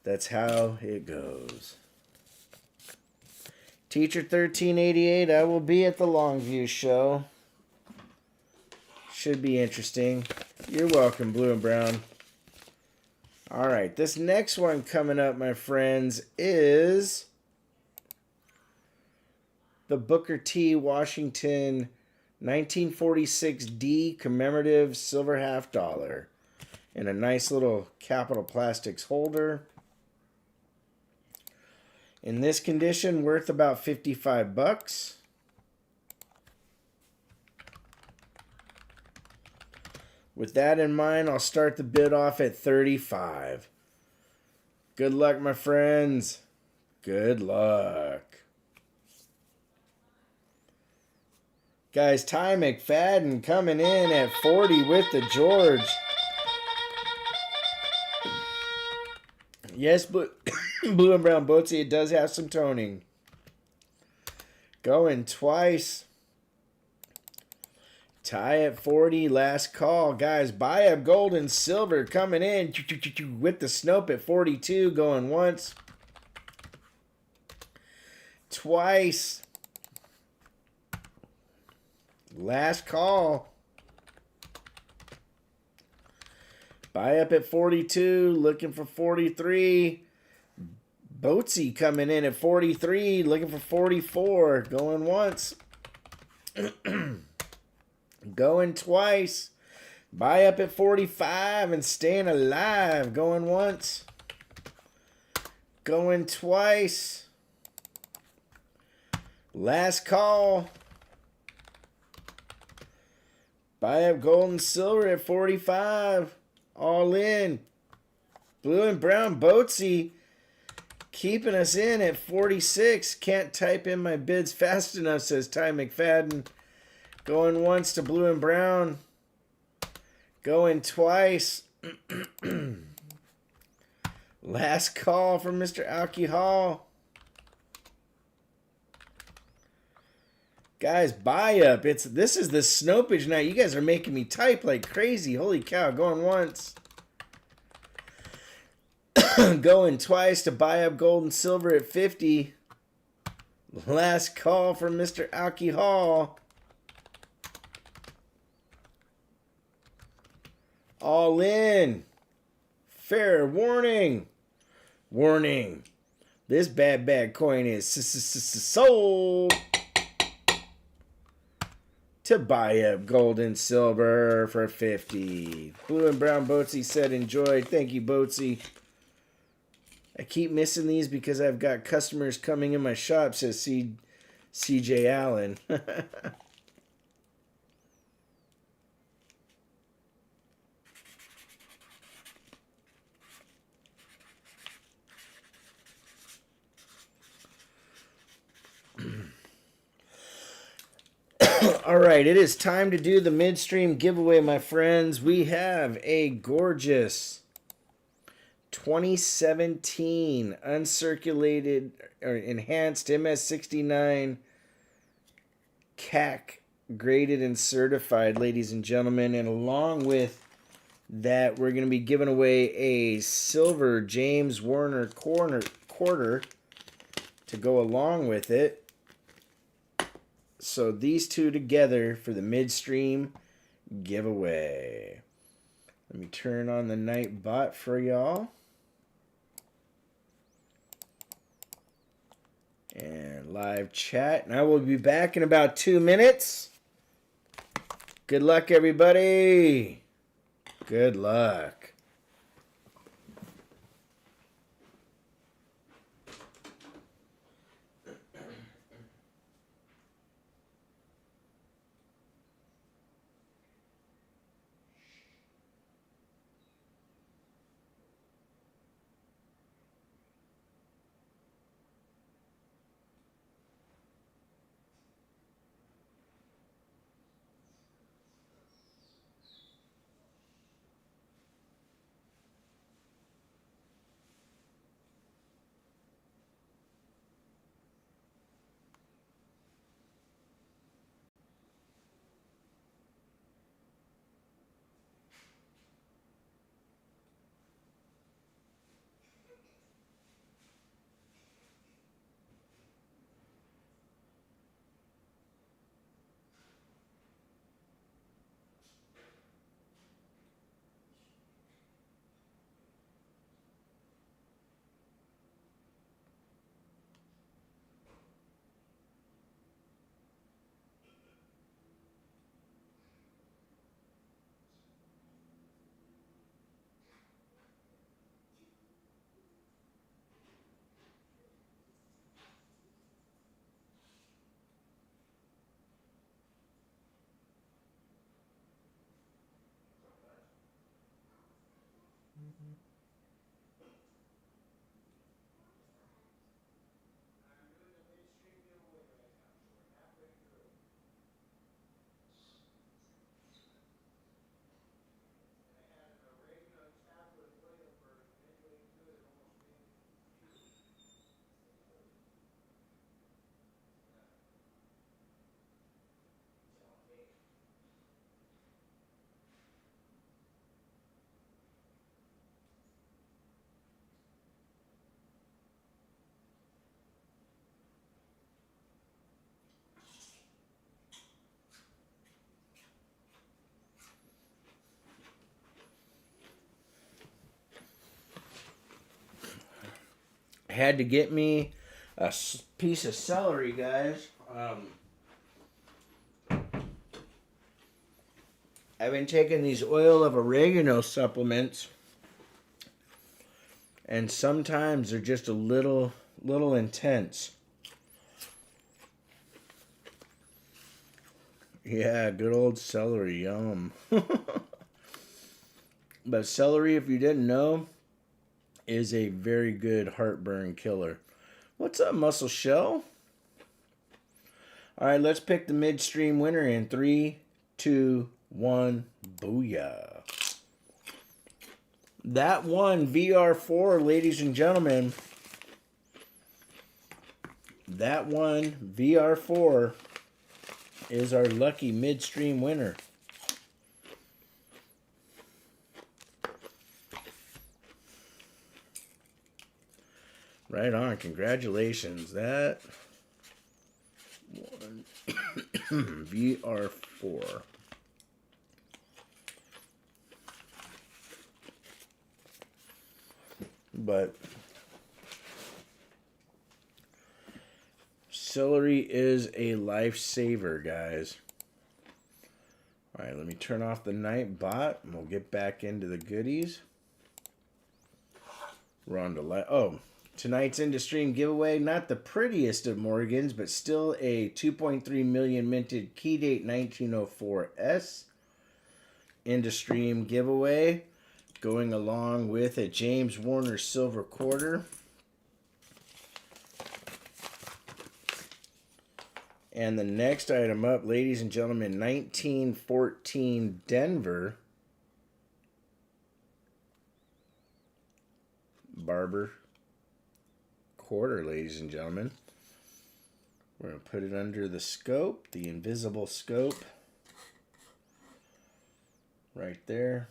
that's how it goes. Teacher 1388, I will be at the Longview show. Should be interesting. You're welcome, Blue and Brown. All right, this next one coming up, my friends, is the Booker T. Washington 1946D commemorative silver $50 in a nice little Capital Plastics holder. In this condition, worth about $55. With that in mind, I'll start the bid off at 35. Good luck, my friends. Good luck. Guys, Ty McFadden coming in at 40 with the George. Yes, but Blue and Brown Boatsy, it does have some toning. Going twice. Ty at 40, last call. Guys, buy up gold and silver coming in with the Snope at 42, going once. Twice. Last call. Buy up at 42, looking for 43. Boatsy coming in at 43, looking for 44. Going once. Going twice. Buy up at 45 and staying alive. Going once. Going twice. Last call. Buy up gold and silver at 45. All in. Blue and Brown Boatsy keeping us in at 46. Can't type in my bids fast enough, says Ty McFadden. Going once to Blue and Brown. Going twice. Last call from Mr. Alki Hall. Guys, buy up. This is the snopage night. You guys are making me type like crazy. Holy cow. Going once. Going twice to buy up gold and silver at 50. Last call from Mr. Alki Hall. All in. Fair warning. Warning. This bad coin is sold to buy up gold and silver for 50. Blue and Brown Boatsy said enjoy. Thank you, Boatsy. I keep missing these because I've got customers coming in my shop, says CJ Allen. All right, it is time to do the Midstream giveaway, my friends. We have a gorgeous 2017 uncirculated or enhanced MS69 CAC graded and certified, ladies and gentlemen, and along with that we're going to be giving away a silver James Warner quarter to go along with it. So these two together for the Midstream giveaway. Let me turn on the night bot for y'all. And live chat. And I will be back in about 2 minutes. Good luck, everybody. Good luck. Had to get me a piece of celery, guys. I've been taking these oil of oregano supplements, and sometimes they're just a little intense. Yeah, good old celery, yum. But celery, if you didn't know, is a very good heartburn killer. What's up, Muscle Shell? All right, let's pick the Midstream winner in 3, 2, 1. Booyah. That one, VR4, ladies and gentlemen. That one, VR4, is our lucky Midstream winner. Right on. Congratulations. That one VR4. But celery is a lifesaver, guys. All right, let me turn off the night bot and we'll get back into the goodies. We're on to tonight's Industream giveaway, not the prettiest of Morgans, but still a 2.3 million minted key date 1904S Industream giveaway, going along with a James Warner silver quarter. And the next item up, ladies and gentlemen, 1914 Denver Barber quarter, ladies and gentlemen. We're going to put it under the scope, the invisible scope. Right there.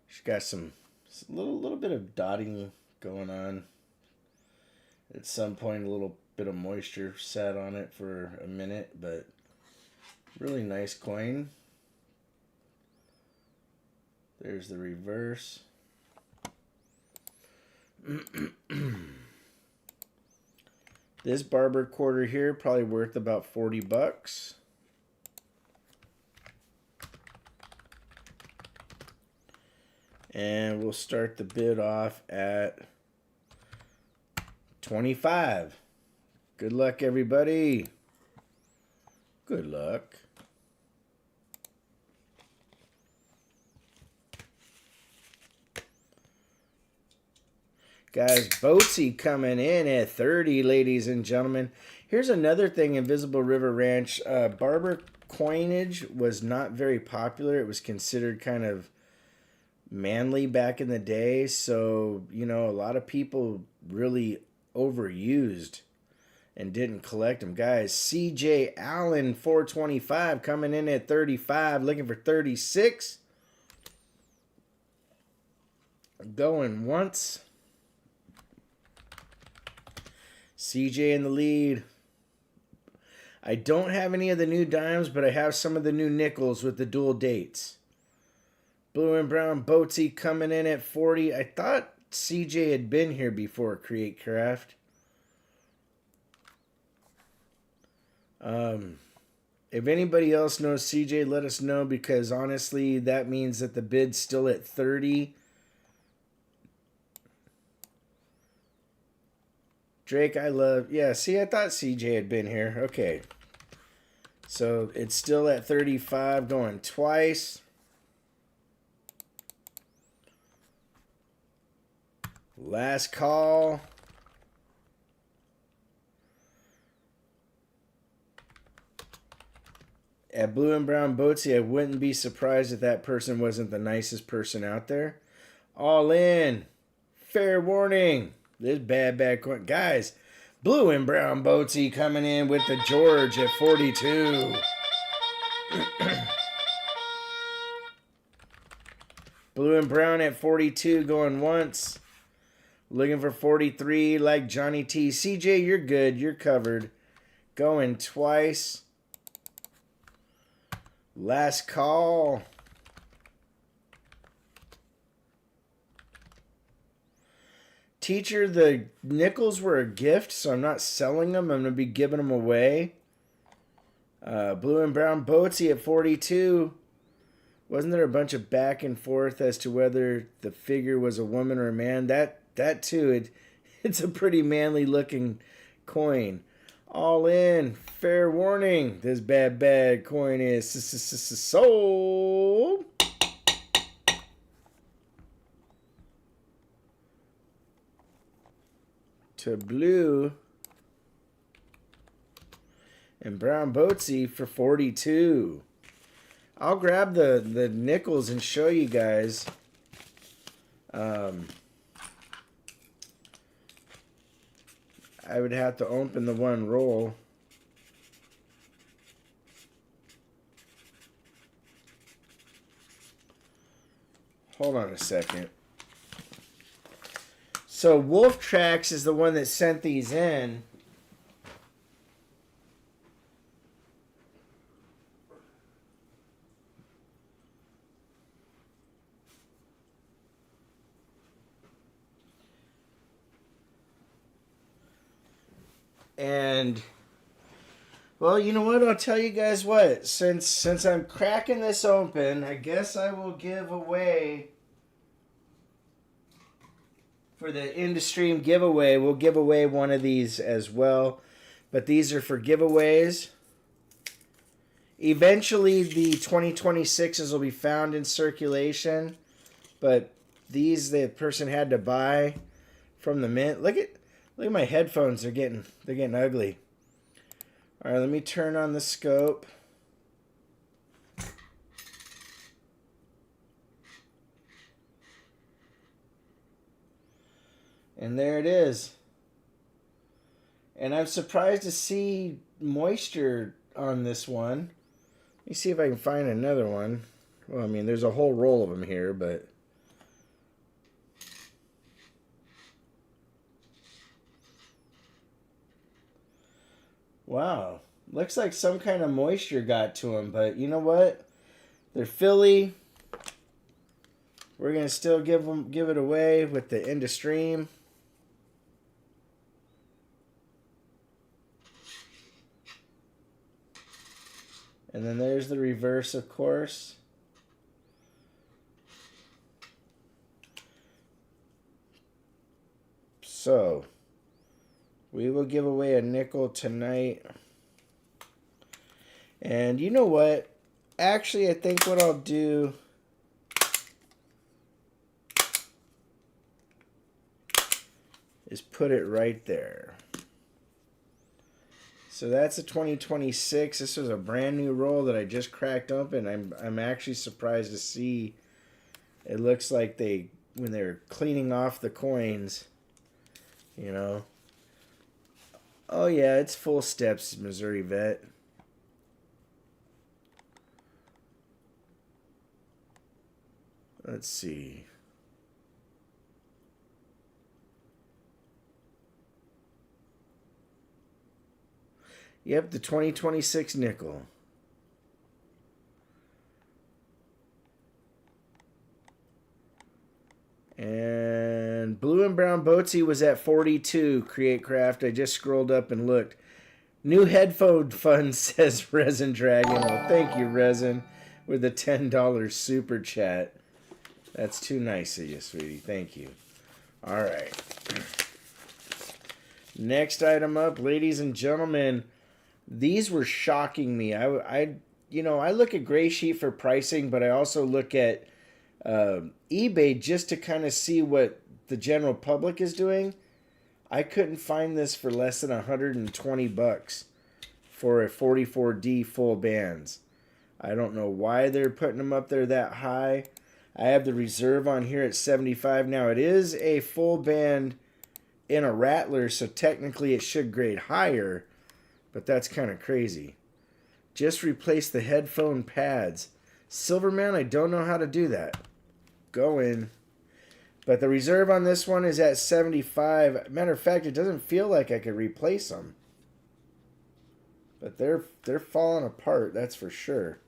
She's got a little bit of dotting going on. At some point, a little bit of moisture sat on it for a minute, but really nice coin. There's the reverse. This Barber quarter here probably worth about 40 bucks. And we'll start the bid off at 25. Good luck, everybody. Good luck. Guys, Boatsy coming in at 30, ladies and gentlemen. Here's another thing, Invisible River Ranch. Barber coinage was not very popular. It was considered kind of manly back in the day. So, you know, a lot of people really overused and didn't collect them. Guys, CJ Allen, 425, coming in at 35, looking for 36. Going once. CJ in the lead. I don't have any of the new dimes, but I have some of the new nickels with the dual dates. Blue and Brown Boatsy coming in at 40. I thought CJ had been here before, Create Craft. If anybody else knows CJ, let us know, because honestly, that means that the bid's still at 30. Drake, I love... Yeah, see, I thought CJ had been here. Okay. So, it's still at 35, going twice. Last call. At Blue and Brown Boatsy, I wouldn't be surprised if that person wasn't the nicest person out there. All in. Fair warning. This bad coin. Guys, Blue and Brown Boatsy coming in with the George at 42. Blue and Brown at 42 going once. Looking for 43 like Johnny T. CJ, you're good. You're covered. Going twice. Last call. Teacher, the nickels were a gift, so I'm not selling them. I'm going to be giving them away. Blue and Brown Boatsy at 42. Wasn't there a bunch of back and forth as to whether the figure was a woman or a man? That too, it's a pretty manly looking coin. All in. Fair warning. This bad coin is sold. To Blue and Brown Boatsy for 42. I'll grab the nickels and show you guys. I would have to open the one roll. Hold on a second. So Wolf Tracks is the one that sent these in. And, well, you know what? I'll tell you guys what. Since I'm cracking this open, I guess I will give away... For the Midstream giveaway, we'll give away one of these as well. But these are for giveaways. Eventually, the 2026s will be found in circulation. But these, the person had to buy from the mint. Look at my headphones. They're getting ugly. All right, let me turn on the scope. And there it is. And I'm surprised to see moisture on this one. Let me see if I can find another one. Well, I mean, there's a whole roll of them here, but Wow. Looks like some kind of moisture got to them, but you know what? They're Philly. We're going to still give it away with the end of stream. And then there's the reverse, of course. So, we will give away a nickel tonight. And you know what? Actually, I think what I'll do is put it right there. So that's a 2026. This was a brand new roll that I just cracked open. I'm actually surprised to see. It looks like when they're cleaning off the coins, you know. Oh yeah, it's full steps, Missouri Vet. Let's see. Yep, the 2026 nickel. And blue and brown Boatsy was at 42, Create Craft. I just scrolled up and looked. New headphone fund, says Resin Dragon. Well, thank you, Resin, with a $10 super chat. That's too nice of you, sweetie. Thank you. All right. Next item up, ladies and gentlemen. These were shocking me. I look at Gray Sheet for pricing, but I also look at eBay just to kind of see what the general public is doing. I couldn't find this for less than $120 for a 44D full bands. I don't know why they're putting them up there that high. I have the reserve on here at 75. Now, it is a full band in a Rattler, so technically it should grade higher, but that's kind of crazy. Just replace the headphone pads. Silverman, I don't know how to do that. Go in. But the reserve on this one is at 75. Matter of fact, it doesn't feel like I could replace them. But they're falling apart, that's for sure.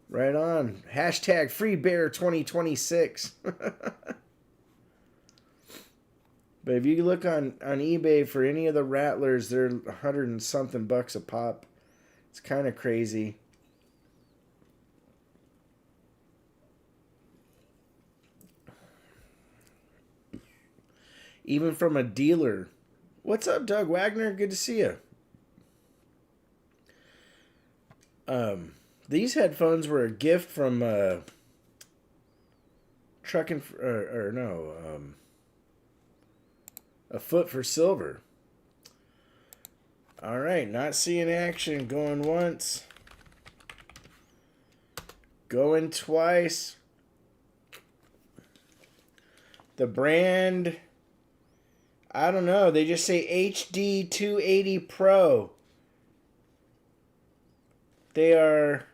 Right on. Hashtag FreeBear2026. But if you look on eBay for any of the Rattlers, they're 100 and something bucks a pop. It's kind of crazy. Even from a dealer. What's up, Doug Wagner? Good to see you. These headphones were a gift from A Foot for Silver. All right, not seeing action. Going once. Going twice. The brand, I don't know. They just say HD 280 Pro. They are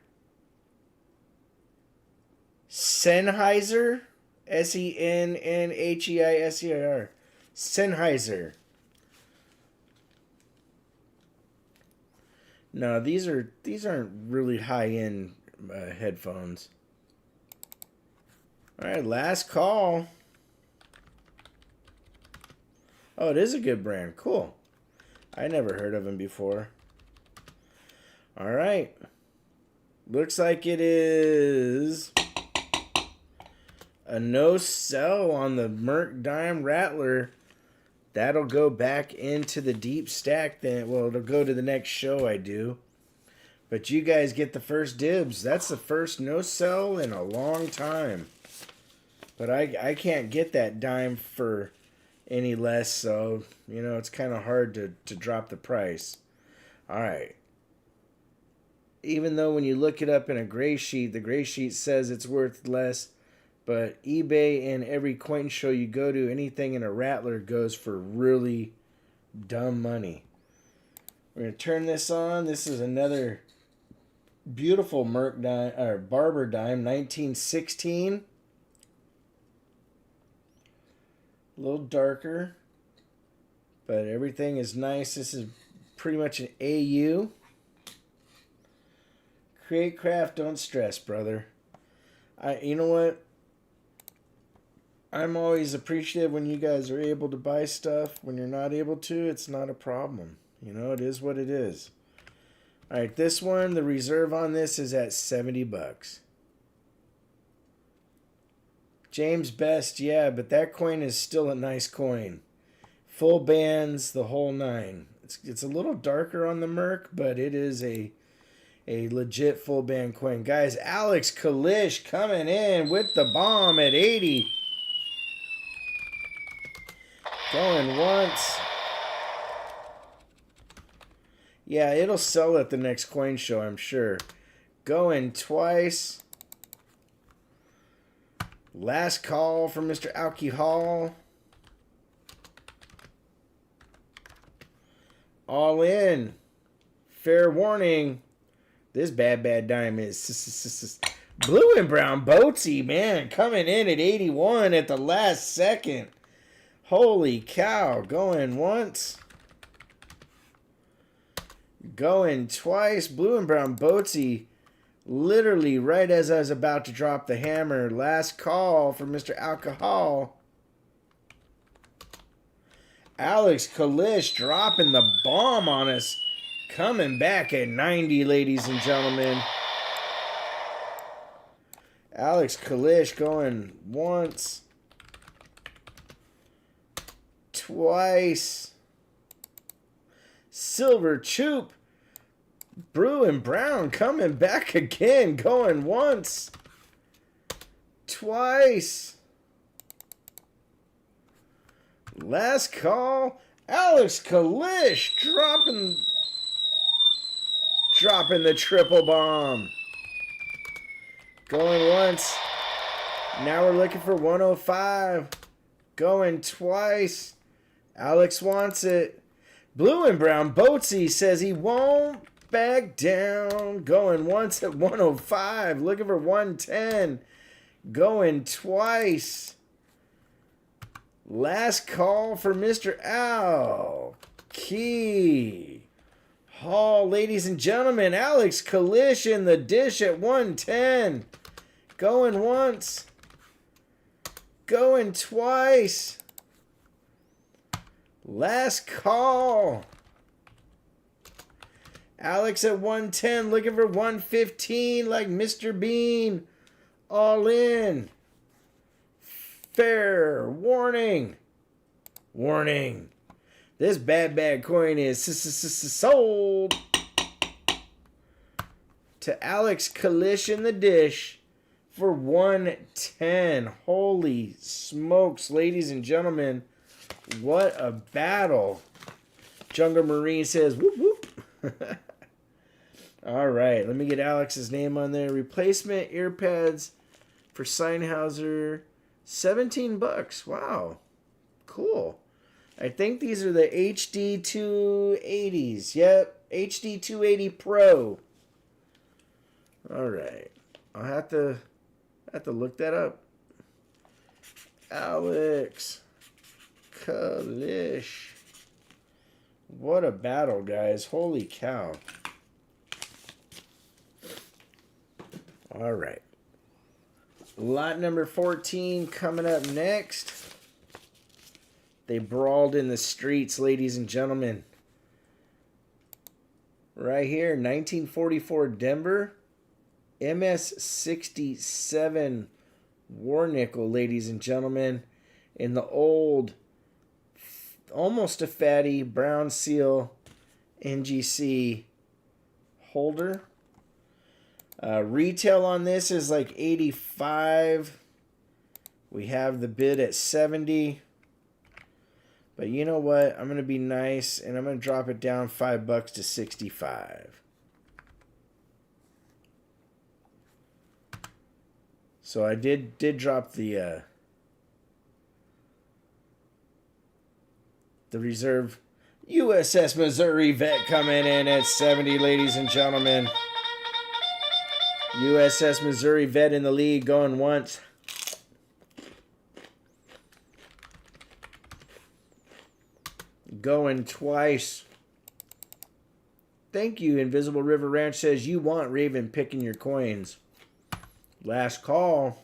Sennheiser. Sennheiser. Sennheiser. No, these aren't really high-end headphones. All right, last call. Oh, it is a good brand. Cool. I never heard of them before. All right. Looks like it is a no sell on the Merc Dime Rattler. That'll go back into the deep stack then. Well, it'll go to the next show I do. But you guys get the first dibs. That's the first no sell in a long time. But I can't get that dime for any less, so, you know, it's kind of hard to drop the price. All right. Even though when you look it up in a gray sheet, the gray sheet says it's worth less. But eBay and every coin show you go to, anything in a Rattler goes for really dumb money. We're going to turn this on. This is another beautiful Merc dime, or Barber dime, 1916. A little darker. But everything is nice. This is pretty much an AU. Create, craft, don't stress, brother. You know what? I'm always appreciative when you guys are able to buy stuff. When you're not able to, it's not a problem. You know, it is what it is. All right, this one, the reserve on this is at 70 bucks. James Best, yeah, but that coin is still a nice coin. Full bands, the whole nine. It's a little darker on the Merc, but it is a legit full band coin. Guys, Alex Kalish coming in with the bomb at 80. Going once. Yeah, it'll sell at the next coin show, I'm sure. Going twice. Last call from Mr. Alcohol. All in. Fair warning. This bad dime is blue and brown boatsy, man. Coming in at 81 at the last second. Holy cow. Going once. Going twice. Blue and brown boatsy. Literally right as I was about to drop the hammer. Last call for Mr. Alcohol. Alex Kalish dropping the bomb on us. Coming back at 90, ladies and gentlemen. Alex Kalish going once. Twice. Silver Choop. Blue and brown coming back again. Going once. Twice. Last call. Alex Kalish dropping the triple bomb. Going once. Now we're looking for 105. Going twice. Alex wants it. Blue and brown boatsy says he won't back down. Going once at 105. Looking for 110. Going twice. Last call for Mr. Al Key Hall, ladies and gentlemen. Alex Kalish in the dish at 110. Going once. Going twice. Last call. Alex at 110, looking for 115 like Mr. Bean. All in. Fair warning. Warning. This bad coin is sold to Alex Kalish in the dish for 110. Holy smokes, ladies and gentlemen. What a battle. Jungle Marine says, whoop, whoop. All right, let me get Alex's name on there. Replacement earpads for Sennheiser, 17 bucks. Wow, cool. I think these are the HD 280s. Yep, HD 280 Pro. All right, I'll have to look that up. Alex Kalish. What a battle, guys. Holy cow. All right. Lot number 14 coming up next. They brawled in the streets, ladies and gentlemen. Right here, 1944 Denver. MS67 War Nickel, ladies and gentlemen. In the old, almost a fatty brown seal NGC holder. Retail on this is like 85. We have the bid at 70. But you know what? I'm going to be nice and I'm going to drop it down $5 to 65. So I did drop the reserve USS Missouri Vet coming in at 70, ladies and gentlemen. USS Missouri Vet in the lead, going once. Going twice. Thank you, Invisible River Ranch says you want Raven picking your coins. Last call.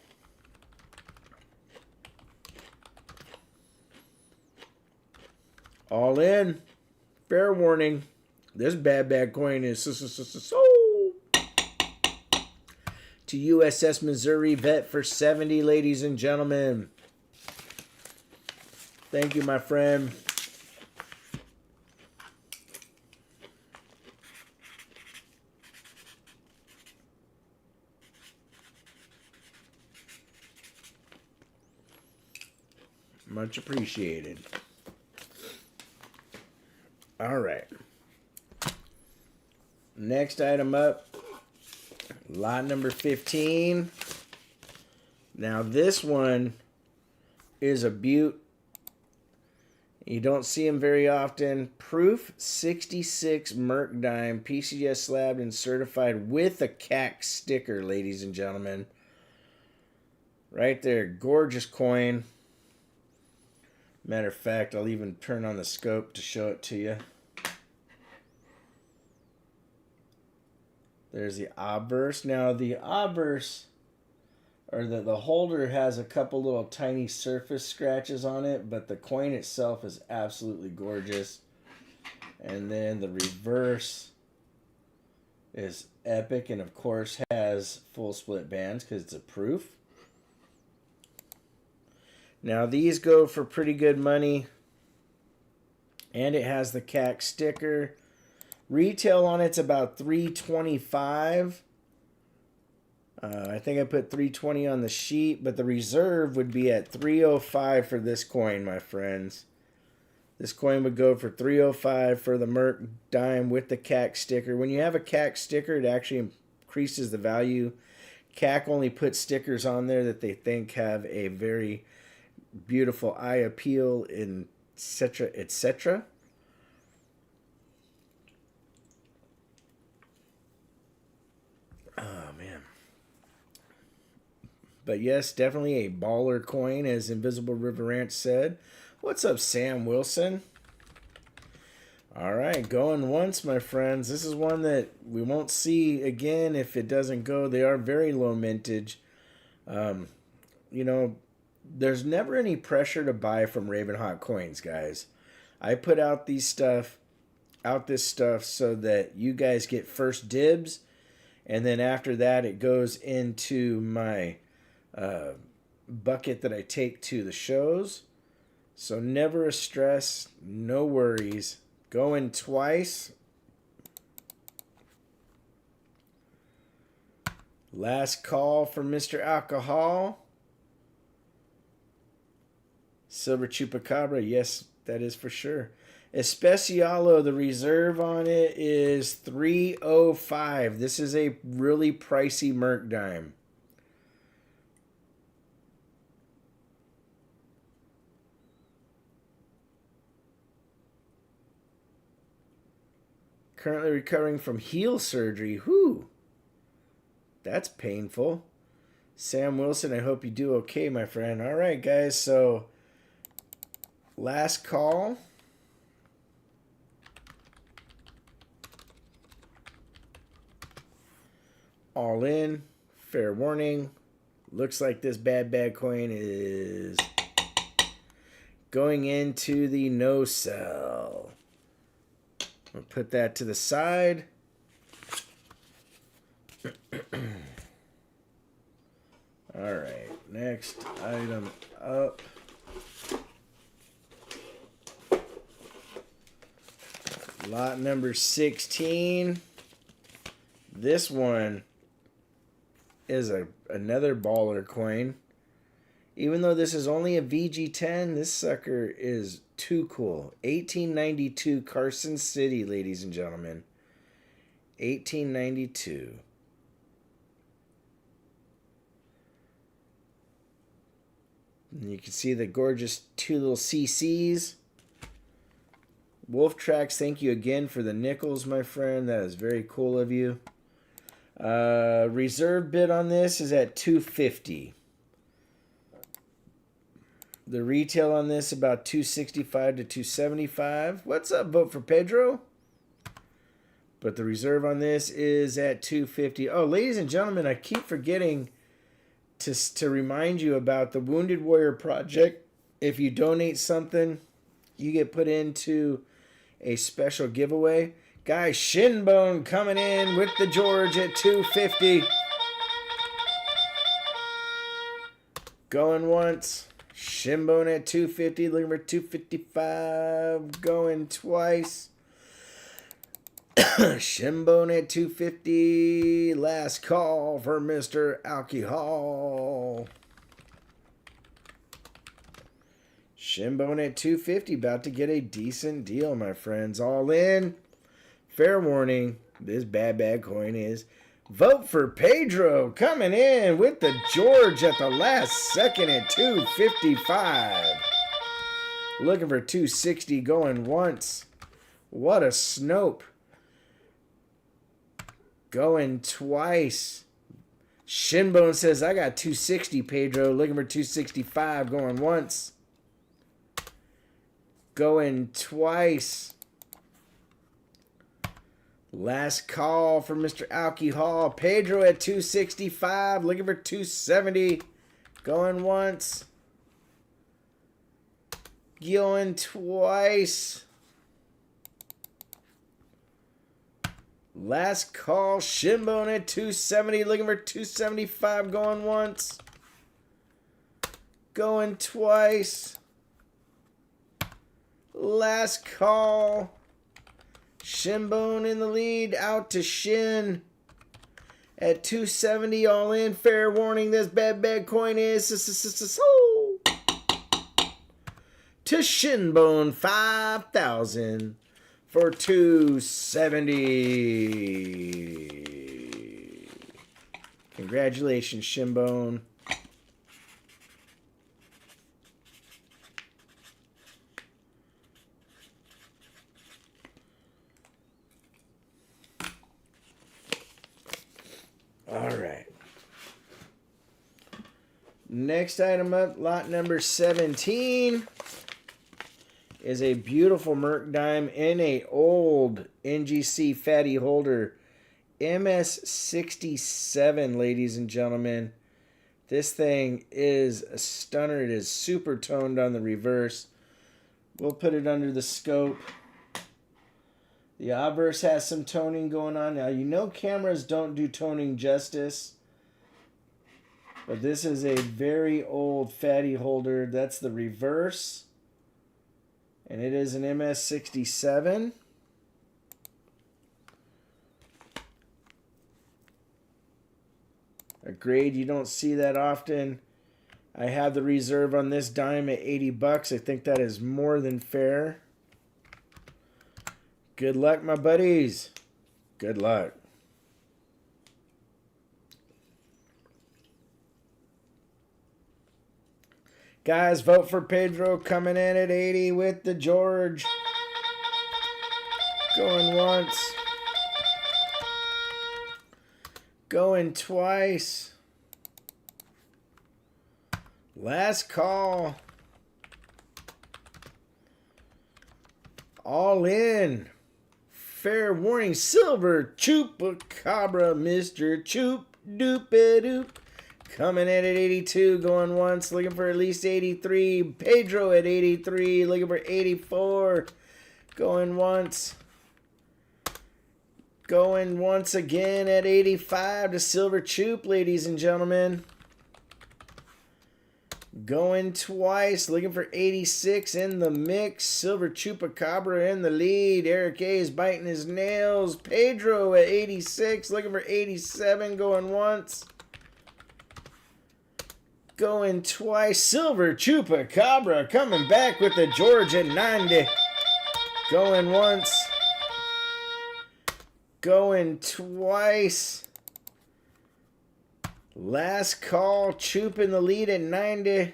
All in. Fair warning. This bad coin is so. To USS Missouri Vet for 70, ladies and gentlemen. Thank you, my friend. Much appreciated. All right. Next item up. Lot number 15. Now this one is a beaut. You don't see them very often. Proof 66 Merc dime, PCS slabbed and certified with a CAC sticker, ladies and gentlemen. Right there, gorgeous coin. Matter of fact, I'll even turn on the scope to show it to you. There's the obverse. Now the obverse, or the holder, has a couple little tiny surface scratches on it, but the coin itself is absolutely gorgeous. And then the reverse is epic, and of course has full split bands because it's a proof. Now these go for pretty good money, and it has the CAC sticker. Retail on it's about $325. I think I put $320 on the sheet, but the reserve would be at $305 for this coin, my friends. This coin would go for $305 for the Merc dime with the CAC sticker. When you have a CAC sticker, it actually increases the value. CAC only puts stickers on there that they think have a very beautiful eye appeal, etc., etc. Oh, man. But yes, definitely a baller coin, as Invisible River Ranch said. What's up, Sam Wilson? All right, going once, my friends. This is one that we won't see again if it doesn't go. They are very low mintage. You know, there's never any pressure to buy from RavenHawk coins, guys. I put out this stuff so that you guys get first dibs, and then after that it goes into my bucket that I take to the shows. So never a stress, no worries. Going twice. Last call for Mr. Alcohol. Silver Chupacabra, yes, that is for sure. Especialo, the reserve on it is $305. This is a really pricey Merc dime. Currently recovering from heel surgery. Whew. That's painful. Sam Wilson, I hope you do okay, my friend. All right, guys, so last call. All in. Fair warning. Looks like this bad coin is going into the no sell. I'll put that to the side. All right, next item up. Lot number 16. This one is another baller coin. Even though this is only a VG10, this sucker is too cool. 1892 Carson City, ladies and gentlemen. 1892. And you can see the gorgeous two little CCs. Wolf Tracks, thank you again for the nickels, my friend. That is very cool of you. Reserve bid on this is at $250. The retail on this about $265 to $275. What's up, vote for Pedro? But the reserve on this is at $250. Oh, ladies and gentlemen, I keep forgetting to remind you about the Wounded Warrior Project. If you donate something, you get put into a special giveaway. Guys, Shinbone coming in with the George at $250. Going once. Shinbone at $250. Looking for $255. Going twice. Shinbone at $250. Last call for Mr. Alcohol. Shinbone at $250. About to get a decent deal, my friends. All in. Fair warning. This bad coin is. Vote for Pedro coming in with the George at the last second at $255. Looking for $260. Going once. What a snope. Going twice. Shinbone says, I got $260, Pedro. Looking for $265. Going once. Going twice. Last call for Mr. Alcohol. Pedro at $265. Looking for $270. Going once. Going twice. Last call, Shinbone at $270, looking for $275, going once. Going twice. Last call. Shinbone in the lead, out to Shin at $270, all in. Fair warning, this bad coin is to Shinbone, 5,000. For $270. Congratulations, Shinbone. All right. Next item up, lot number 17. Is a beautiful Merc dime in a old NGC fatty holder. MS67, ladies and gentlemen. This thing is a stunner. It is super toned on the reverse. We'll put it under the scope. The obverse has some toning going on. Now, you know cameras don't do toning justice. But this is a very old fatty holder. That's the reverse. And it is an MS67. A grade you don't see that often. I have the reserve on this dime at $80. I think that is more than fair. Good luck, my buddies. Good luck. Guys, vote for Pedro coming in at 80 with the George. Going once. Going twice. Last call. All in. Fair warning. Silver Chupacabra, Mr. Choop Doop-a-doop. Coming in at 82, going once, looking for at least 83. Pedro at 83, looking for 84. Going once. Going once again at 85 to Silver Choop, ladies and gentlemen. Going twice, looking for 86 in the mix. Silver Chupacabra in the lead. Eric A is biting his nails. Pedro at 86, looking for 87, going once. Going twice. Silver Chupacabra coming back with the George at 90. Going once. Going twice. Last call. Chup in the lead at 90.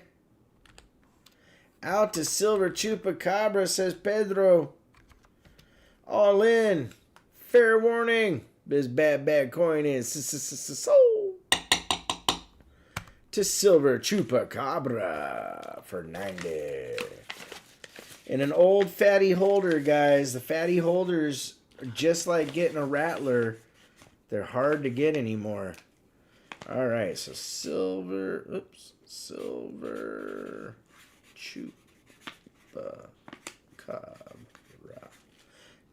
Out to Silver Chupacabra, says Pedro. All in. Fair warning. This bad coin is so. to Silver Chupacabra for 90. And an old fatty holder, guys. The fatty holders are just like getting a rattler. They're hard to get anymore. All right, so Silver Chupacabra.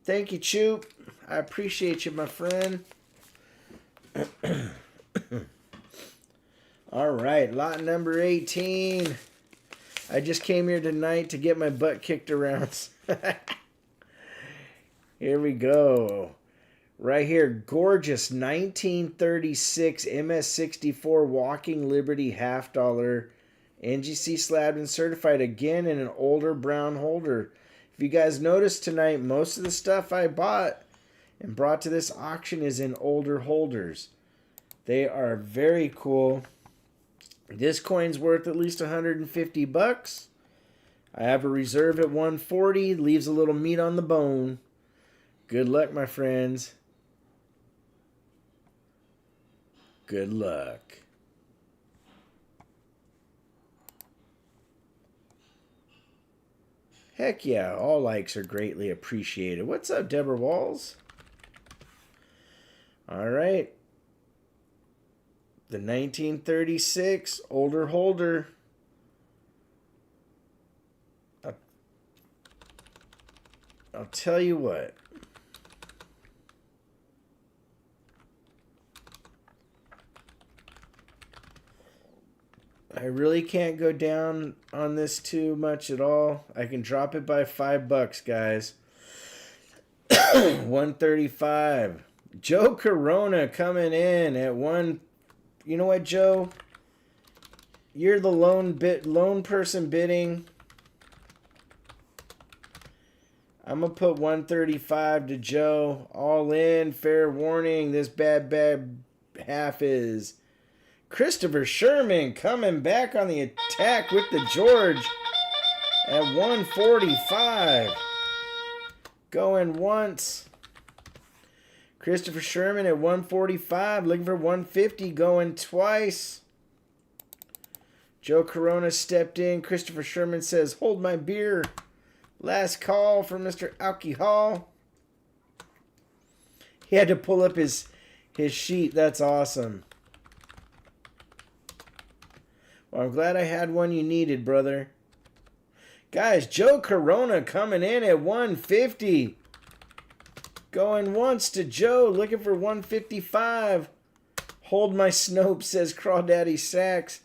Thank you, Chup. I appreciate you, my friend. All right, lot number 18. I just came here tonight to get my butt kicked around. Here we go. Right here, gorgeous 1936 MS64 Walking Liberty $half, NGC slabbed and certified, again in an older brown holder. If you guys noticed tonight, most of the stuff I bought and brought to this auction is in older holders. They are very cool. This coin's worth at least 150 bucks. I have a reserve at 140, leaves a little meat on the bone. Good luck, my friends. Good luck. Heck yeah, all likes are greatly appreciated. What's up, Deborah Walls? All right. The 1936 older holder. I'll tell you what. I really can't go down on this too much at all. I can drop it by $5, guys. 135. Joe Corona coming in at one. You know what, Joe? You're the lone person bidding. I'm gonna put 135 to Joe. All in. Fair warning. This bad half is Christopher Sherman coming back on the attack with the George at 145. Going once. Christopher Sherman at 145, looking for 150, going twice. Joe Corona stepped in. Christopher Sherman says, hold my beer. Last call for Mr. Alcohol. He had to pull up his sheet. That's awesome. Well, I'm glad I had one you needed, brother. Guys, Joe Corona coming in at 150. Going once to Joe, looking for 155. Hold my Snope, says Crawdaddy Sacks.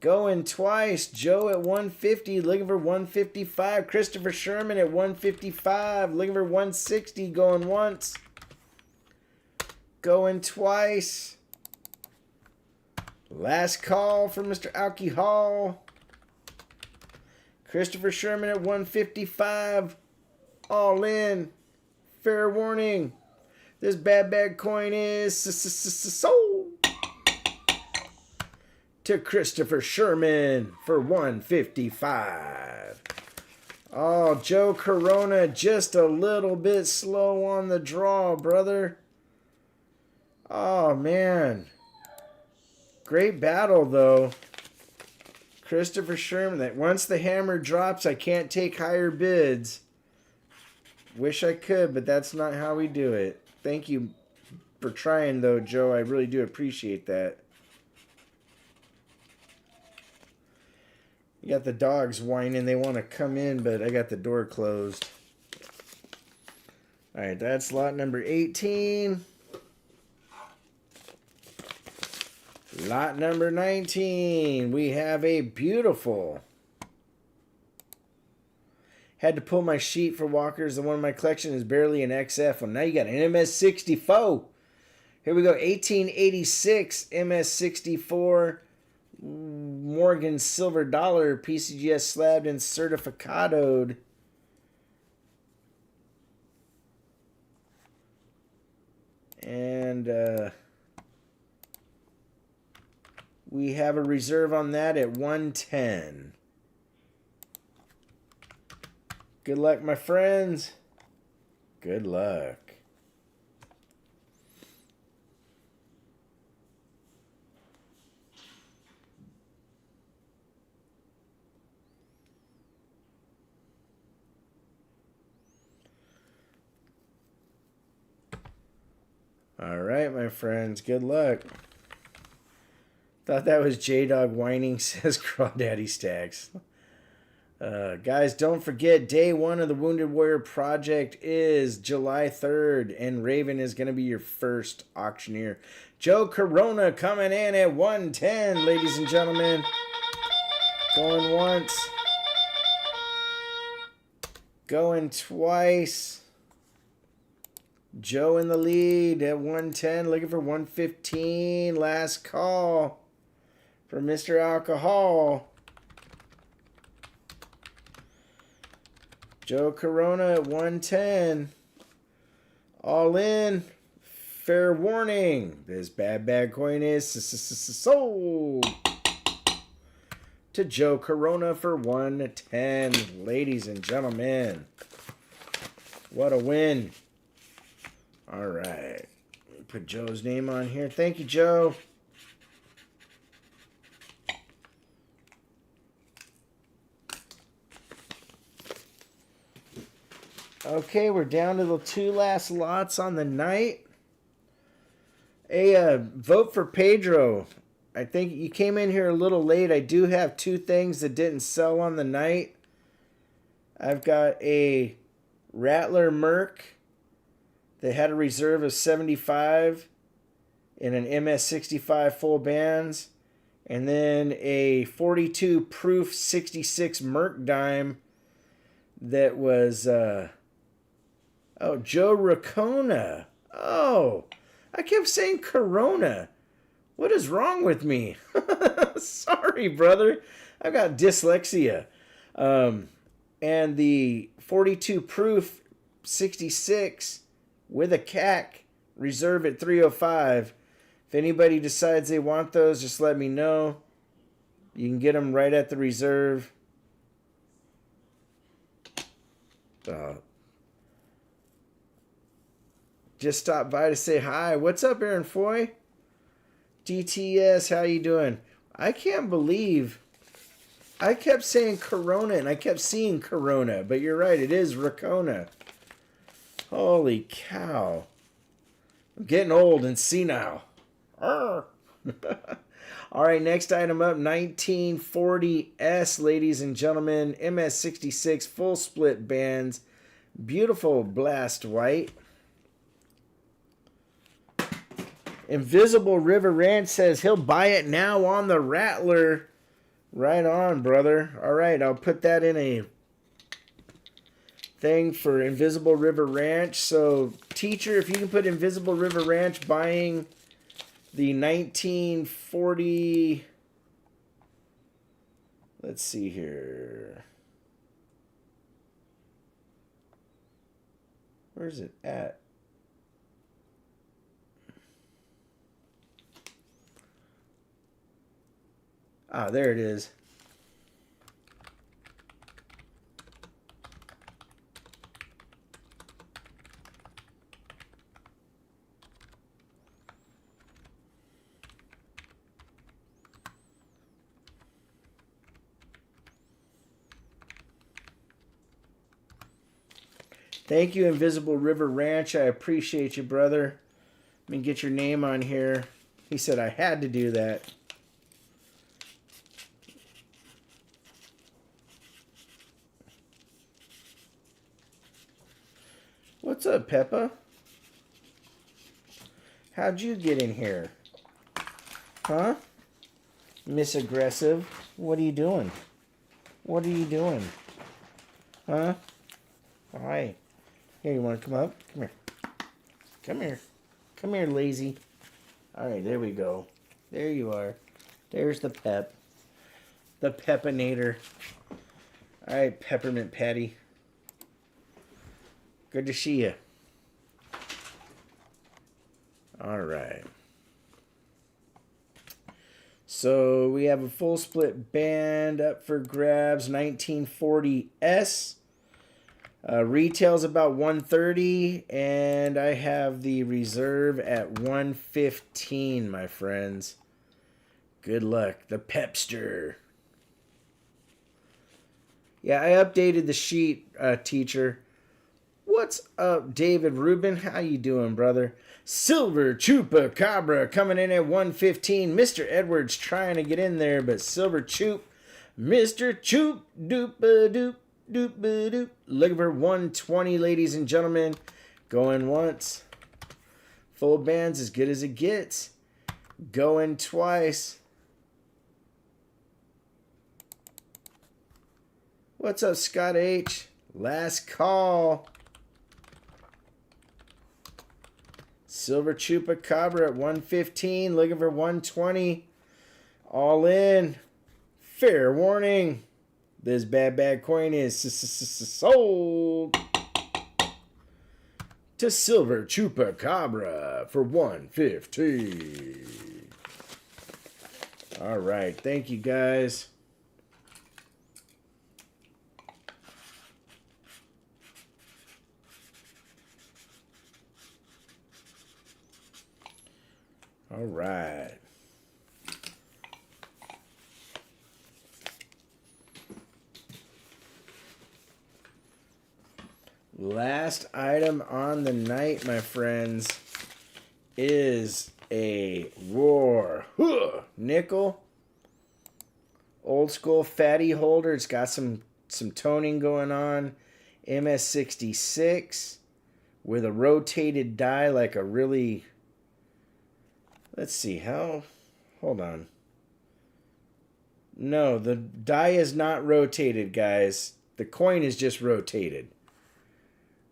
Going twice, Joe at 150, looking for 155. Christopher Sherman at 155, looking for 160. Going once. Going twice. Last call for Mr. Alcohol. Christopher Sherman at 155. All in. Fair warning. This bad coin is sold to Christopher Sherman for 155. Oh, Joe Corona just a little bit slow on the draw, brother. Oh, man. Great battle, though. Christopher Sherman. That once the hammer drops, I can't take higher bids. Wish I could, but that's not how we do it. Thank you for trying, though, Joe. I really do appreciate that. You got the dogs whining. They want to come in, but I got the door closed. All right, that's lot number 18. Lot number 19. We have a beautiful... Had to pull my sheet for walkers. The one in my collection is barely an XF. Well, now you got an MS64. Here we go. 1886 MS64 Morgan Silver Dollar PCGS slabbed and certificadoed. And we have a reserve on that at 110. Good luck, my friends. Good luck. All right, my friends. Good luck. Thought that was J-Dog whining, says Crawdaddy Stacks. Guys, don't forget, day 1 of the Wounded Warrior Project is July 3rd, and Raven is going to be your first auctioneer. Joe Corona coming in at 110, ladies and gentlemen. Going once. Going twice. Joe in the lead at 110, looking for 115. Last call for Mr. Alcohol. Joe Corona at 110. All in. Fair warning. This bad coin is sold to Joe Corona for 110. Ladies and gentlemen. What a win. All right. Put Joe's name on here. Thank you, Joe. Okay, we're down to the 2 last lots on the night. Vote for Pedro. I think you came in here a little late. I do have 2 things that didn't sell on the night. I've got a Rattler Merc that had a reserve of 75 in an MS65 full bands. And then a 42 proof 66 Merc dime that was... Oh, Joe Racona. Oh, I kept saying Corona. What is wrong with me? Sorry, brother. I've got dyslexia. And the 42 proof 66 with a CAC reserve at 305. If anybody decides they want those, just let me know. You can get them right at the reserve. Just stopped by to say hi. What's up, Aaron Foy? DTS, how you doing? I can't believe I kept saying Corona and I kept seeing Corona, but you're right, it is Racona. Holy cow. I'm getting old and senile. All right, next item up, 1940S, ladies and gentlemen. MS66 full split bands. Beautiful blast white. Invisible River Ranch says he'll buy it now on the Rattler. Right on, brother. All right, I'll put that in a thing for Invisible River Ranch. So, teacher, if you can put Invisible River Ranch buying the 1940... Let's see here. Where's it at? Ah, there it is. Thank you, Invisible River Ranch. I appreciate you, brother. Let me get your name on here. He said I had to do that. What's up, Peppa? How'd you get in here? Huh? Miss Aggressive. What are you doing? What are you doing? Huh? Hi. Here, you want to come up? Come here. Come here. Come here, lazy. All right, there we go. There you are. There's the pep. The Pepinator. All right, Peppermint Patty. Good to see you. All right. So we have a full split band up for grabs, 1940S. Retail's about 130, and I have the reserve at 115, my friends. Good luck. The Pepster. Yeah, I updated the sheet, teacher. What's up, David Rubin? How you doing, brother? Silver Chupacabra coming in at 115. Mr. Edwards trying to get in there, but Silver Chup, Mr. Chup, doop-a-doop, doop-a-doop. Looking for 120, ladies and gentlemen. Going once. Full bands as good as it gets. Going twice. What's up, Scott H? Last call. Silver Chupacabra at 115. Looking for 120. All in. Fair warning. This bad coin is sold to Silver Chupacabra for 115. All right. Thank you, guys. All right. Last item on the night, my friends, is a Roar nickel. Old school fatty holder. It's got some toning going on. MS67 with a rotated die like a really... Let's see, how... Hold on. No, the die is not rotated, guys. The coin is just rotated.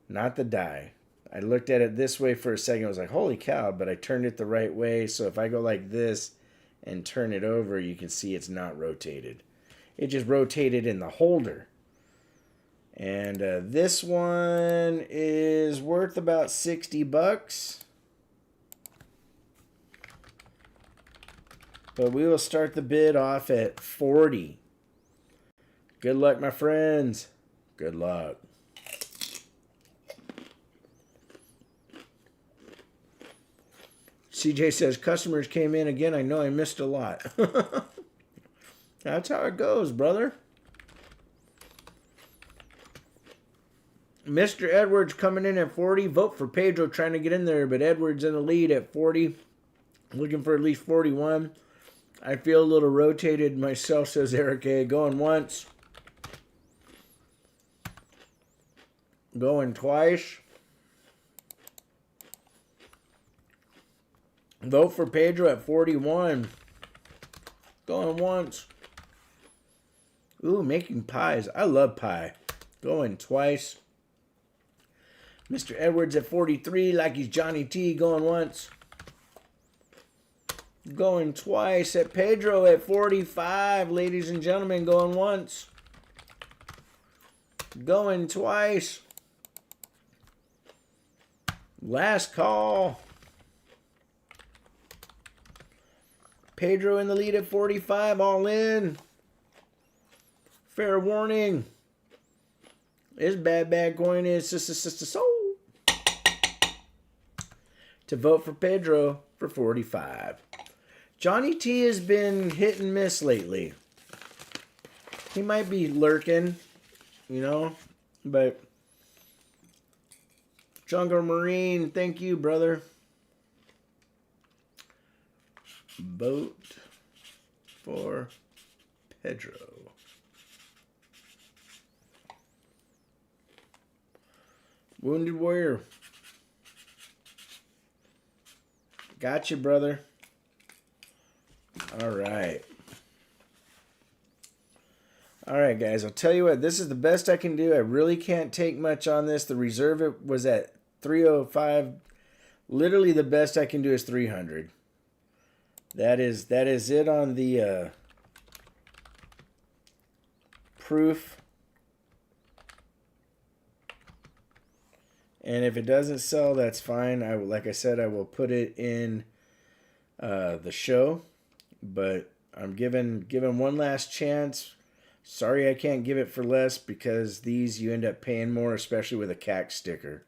Not the die. I looked at it this way for a second. I was like, holy cow, but I turned it the right way. So if I go like this and turn it over, you can see it's not rotated. It just rotated in the holder. And this one is worth about $60. But we will start the bid off at 40. Good luck, my friends. Good luck. CJ says, customers came in again. I know I missed a lot. That's how it goes, brother. Mr. Edwards coming in at 40. Vote for Pedro trying to get in there, but Edwards in the lead at 40. Looking for at least 41. I feel a little rotated myself, says Eric A. Going once. Going twice. Vote for Pedro at 41. Going once. Ooh, making pies. I love pie. Going twice. Mr. Edwards at 43, like he's Johnny T. Going once. Going twice. At Pedro at 45, ladies and gentlemen. Going once. Going twice. Last call. Pedro in the lead at 45. All in. Fair warning. This bad coin is sold. To vote for Pedro for 45. Johnny T has been hit and miss lately. He might be lurking, you know, but Jungle Marine, thank you, brother. Vote for Pedro. Wounded Warrior. Gotcha, brother. All right. All right, guys. I'll tell you what. This is the best I can do. I really can't take much on this. The reserve was at 305. Literally, the best I can do is 300. That is it on the proof. And if it doesn't sell, that's fine. Like I said, I will put it in the show. But I'm given one last chance. Sorry I can't give it for less because these you end up paying more, especially with a CAC sticker.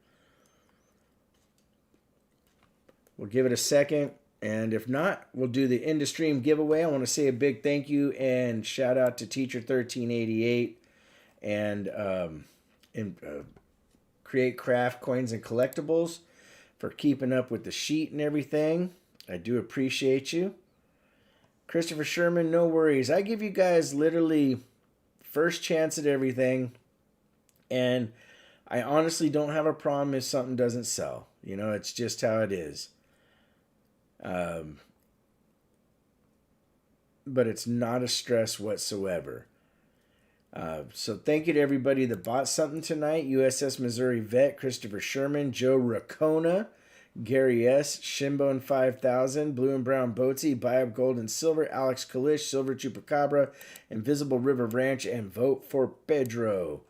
We'll give it a second. And if not, we'll do the end of stream giveaway. I want to say a big thank you and shout out to Teacher 1388 and Create Craft Coins and Collectibles, for keeping up with the sheet and everything. I do appreciate you. Christopher Sherman, no worries. I give you guys literally first chance at everything. And I honestly don't have a problem if something doesn't sell. You know, it's just how it is. But it's not a stress whatsoever. So thank you to everybody that bought something tonight. USS Missouri Vet, Christopher Sherman, Joe Racona, Gary S., Shinbone 5000, Blue and Brown Boatsy, Biab Gold and Silver, Alex Kalish, Silver Chupacabra, Invisible River Ranch, and vote for Pedro.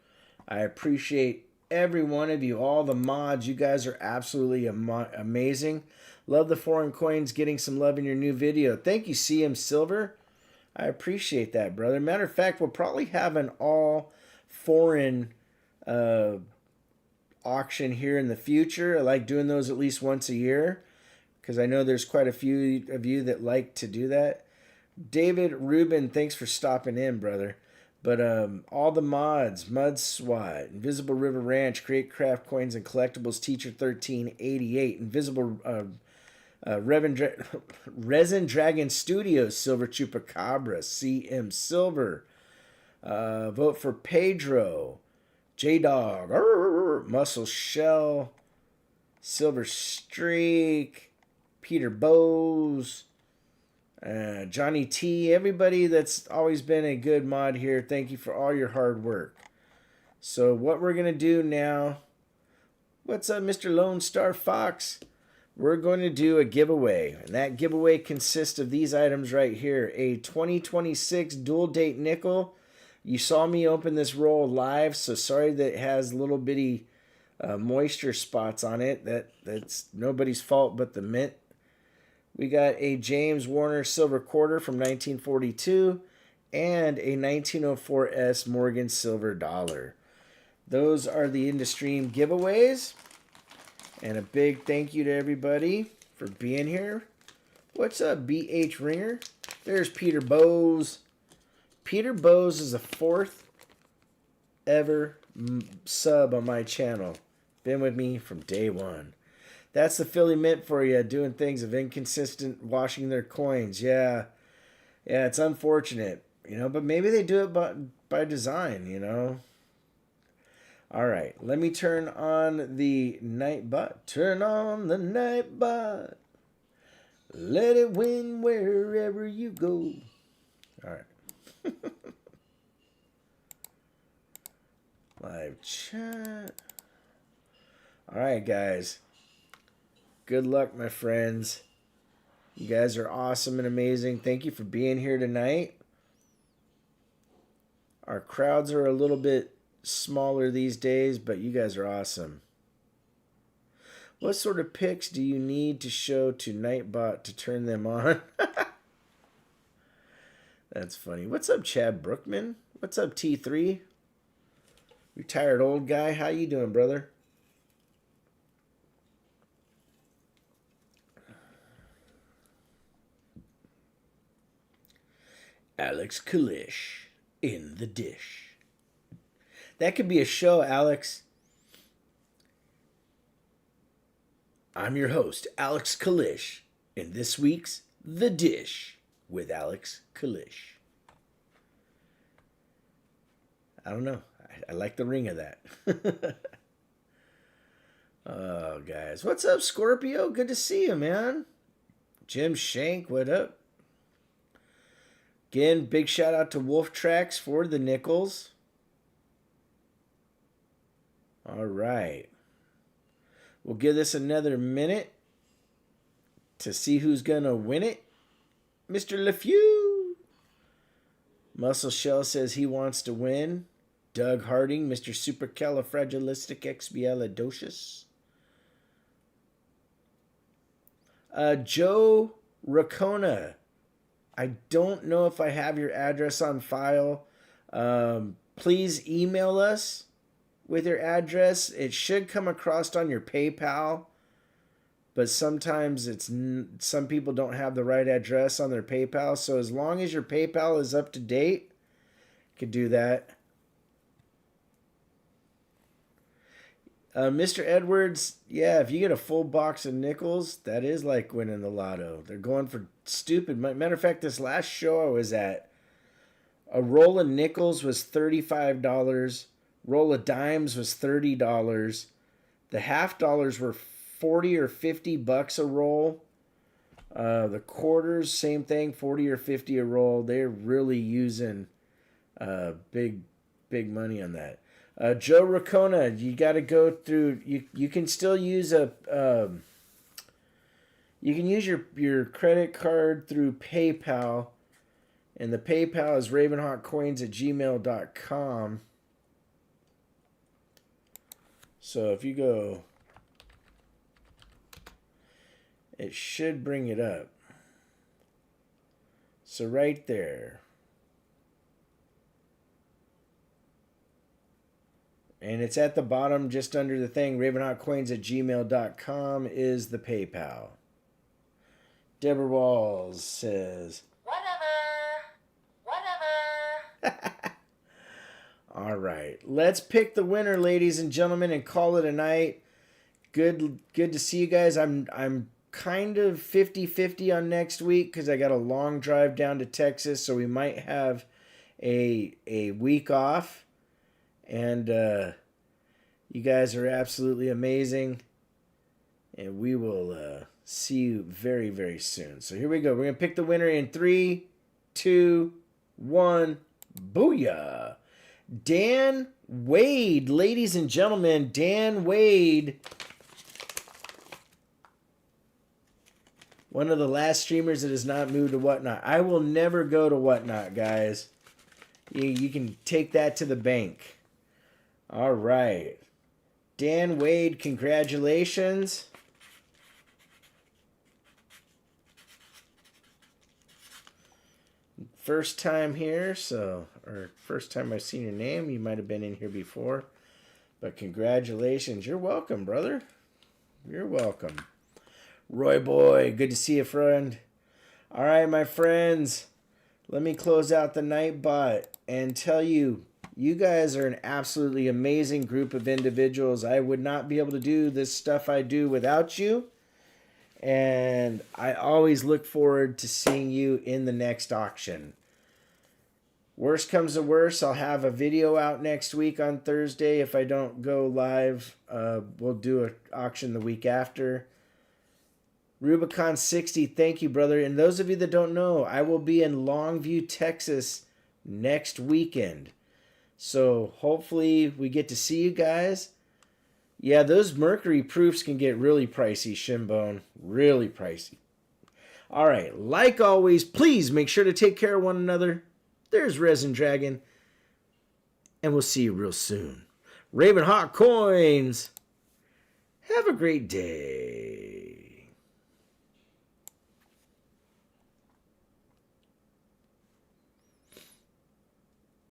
I appreciate every one of you, all the mods. You guys are absolutely amazing. Love the foreign coins getting some love in your new video. Thank you, CM Silver. I appreciate that, brother. Matter of fact, we'll probably have an all foreign auction here in the future. I like doing those at least once a year because I know there's quite a few of you that like to do that. David Rubin, thanks for stopping in, brother. But all the mods, Mud SWAT, Invisible River Ranch, Create Craft Coins and Collectibles, Teacher 1388, Invisible Resin Dragon Studios, Silver Chupacabra, CM Silver, vote for Pedro, J-Dog, Muscle Shell, Silver Streak, Peter Bowes, Johnny T, everybody that's always been a good mod here. Thank you for all your hard work. So what we're going to do now, what's up, Mr. Lone Star Fox? We're going to do a giveaway, and that giveaway consists of these items right here. A 2026 dual date nickel. You saw me open this roll live, so sorry that it has little bitty moisture spots on it. That's nobody's fault but the mint. We got a James Warner silver quarter from 1942 and a 1904 S Morgan silver dollar. Those are the Midstream giveaways. And a big thank you to everybody for being here. What's up, BH Ringer? There's Peter Bowes. Peter Bowes is the 4th ever sub on my channel. Been with me from day one. That's the Philly Mint for you, doing things of inconsistent washing their coins. Yeah, it's unfortunate, you know, but maybe they do it by design, you know. All right, let me turn on the Nightbot. Turn on the Nightbot. Let it win wherever you go. All right. Live chat. All right, guys. Good luck, my friends. You guys are awesome and amazing. Thank you for being here tonight. Our crowds are a little bit smaller these days, but you guys are awesome. What sort of pics do you need to show to Nightbot to turn them on? That's funny. What's up, Chad Brookman? What's up, T3? Retired old guy. How you doing, brother? Alex Kalish in the dish. That could be a show, Alex. I'm your host, Alex Kalish, in this week's The Dish with Alex Kalish. I don't know. I like the ring of that. Oh, guys. What's up, Scorpio? Good to see you, man. Jim Shank, what up? Again, big shout out to Wolf Tracks for the nickels. All right. We'll give this another minute to see who's going to win it. Mr. LeFew. Muscle Shell says he wants to win. Doug Harding, Mr. Supercalifragilisticexpialidocious. Joe Racona. I don't know if I have your address on file. Please email us with your address. It should come across on your PayPal, but sometimes some people don't have the right address on their PayPal. So as long as your PayPal is up to date, you could do that. Mr. Edwards, yeah, if you get a full box of nickels, that is like winning the lotto. They're going for stupid. Matter of fact, this last show I was at, a roll of nickels was $35. Roll of dimes was $30. The half dollars were 40 or 50 bucks a roll. The quarters, same thing, 40 or 50 a roll. They're really using big money on that. Joe Racona, you got to go through. You can still use a. You can use your credit card through PayPal, and the PayPal is RavenHawkCoins@gmail.com. So if you go, it should bring it up. So right there. And it's at the bottom, just under the thing. RavenHawkCoins@gmail.com is the PayPal. Deborah Walls says, whatever. All right. Let's pick the winner, ladies and gentlemen, and call it a night. Good to see you guys. I'm kind of 50-50 on next week because I got a long drive down to Texas, so we might have a week off. And you guys are absolutely amazing. And we will see you very, very soon. So here we go. We're going to pick the winner in 3, 2, 1. Booyah. Dan Wade. Ladies and gentlemen, Dan Wade. One of the last streamers that has not moved to Whatnot. I will never go to Whatnot, guys. You can take that to the bank. All right. Dan Wade, congratulations. First time here, or first time I've seen your name. You might have been in here before. But congratulations. You're welcome, brother. You're welcome. Roy Boy, good to see you, friend. All right, my friends. Let me close out the Nightbot and tell you, you guys are an absolutely amazing group of individuals. I would not be able to do this stuff I do without you. And I always look forward to seeing you in the next auction. Worst comes to worst, I'll have a video out next week on Thursday. If I don't go live, we'll do an auction the week after. Rubicon 60, thank you, brother. And those of you that don't know, I will be in Longview, Texas next weekend. So hopefully we get to see you guys. Yeah, those Mercury proofs can get really pricey, Shinbone. Really pricey. All right, like always, please make sure to take care of one another. There's Resin Dragon. And we'll see you real soon. RavenHawk Coins. Have a great day.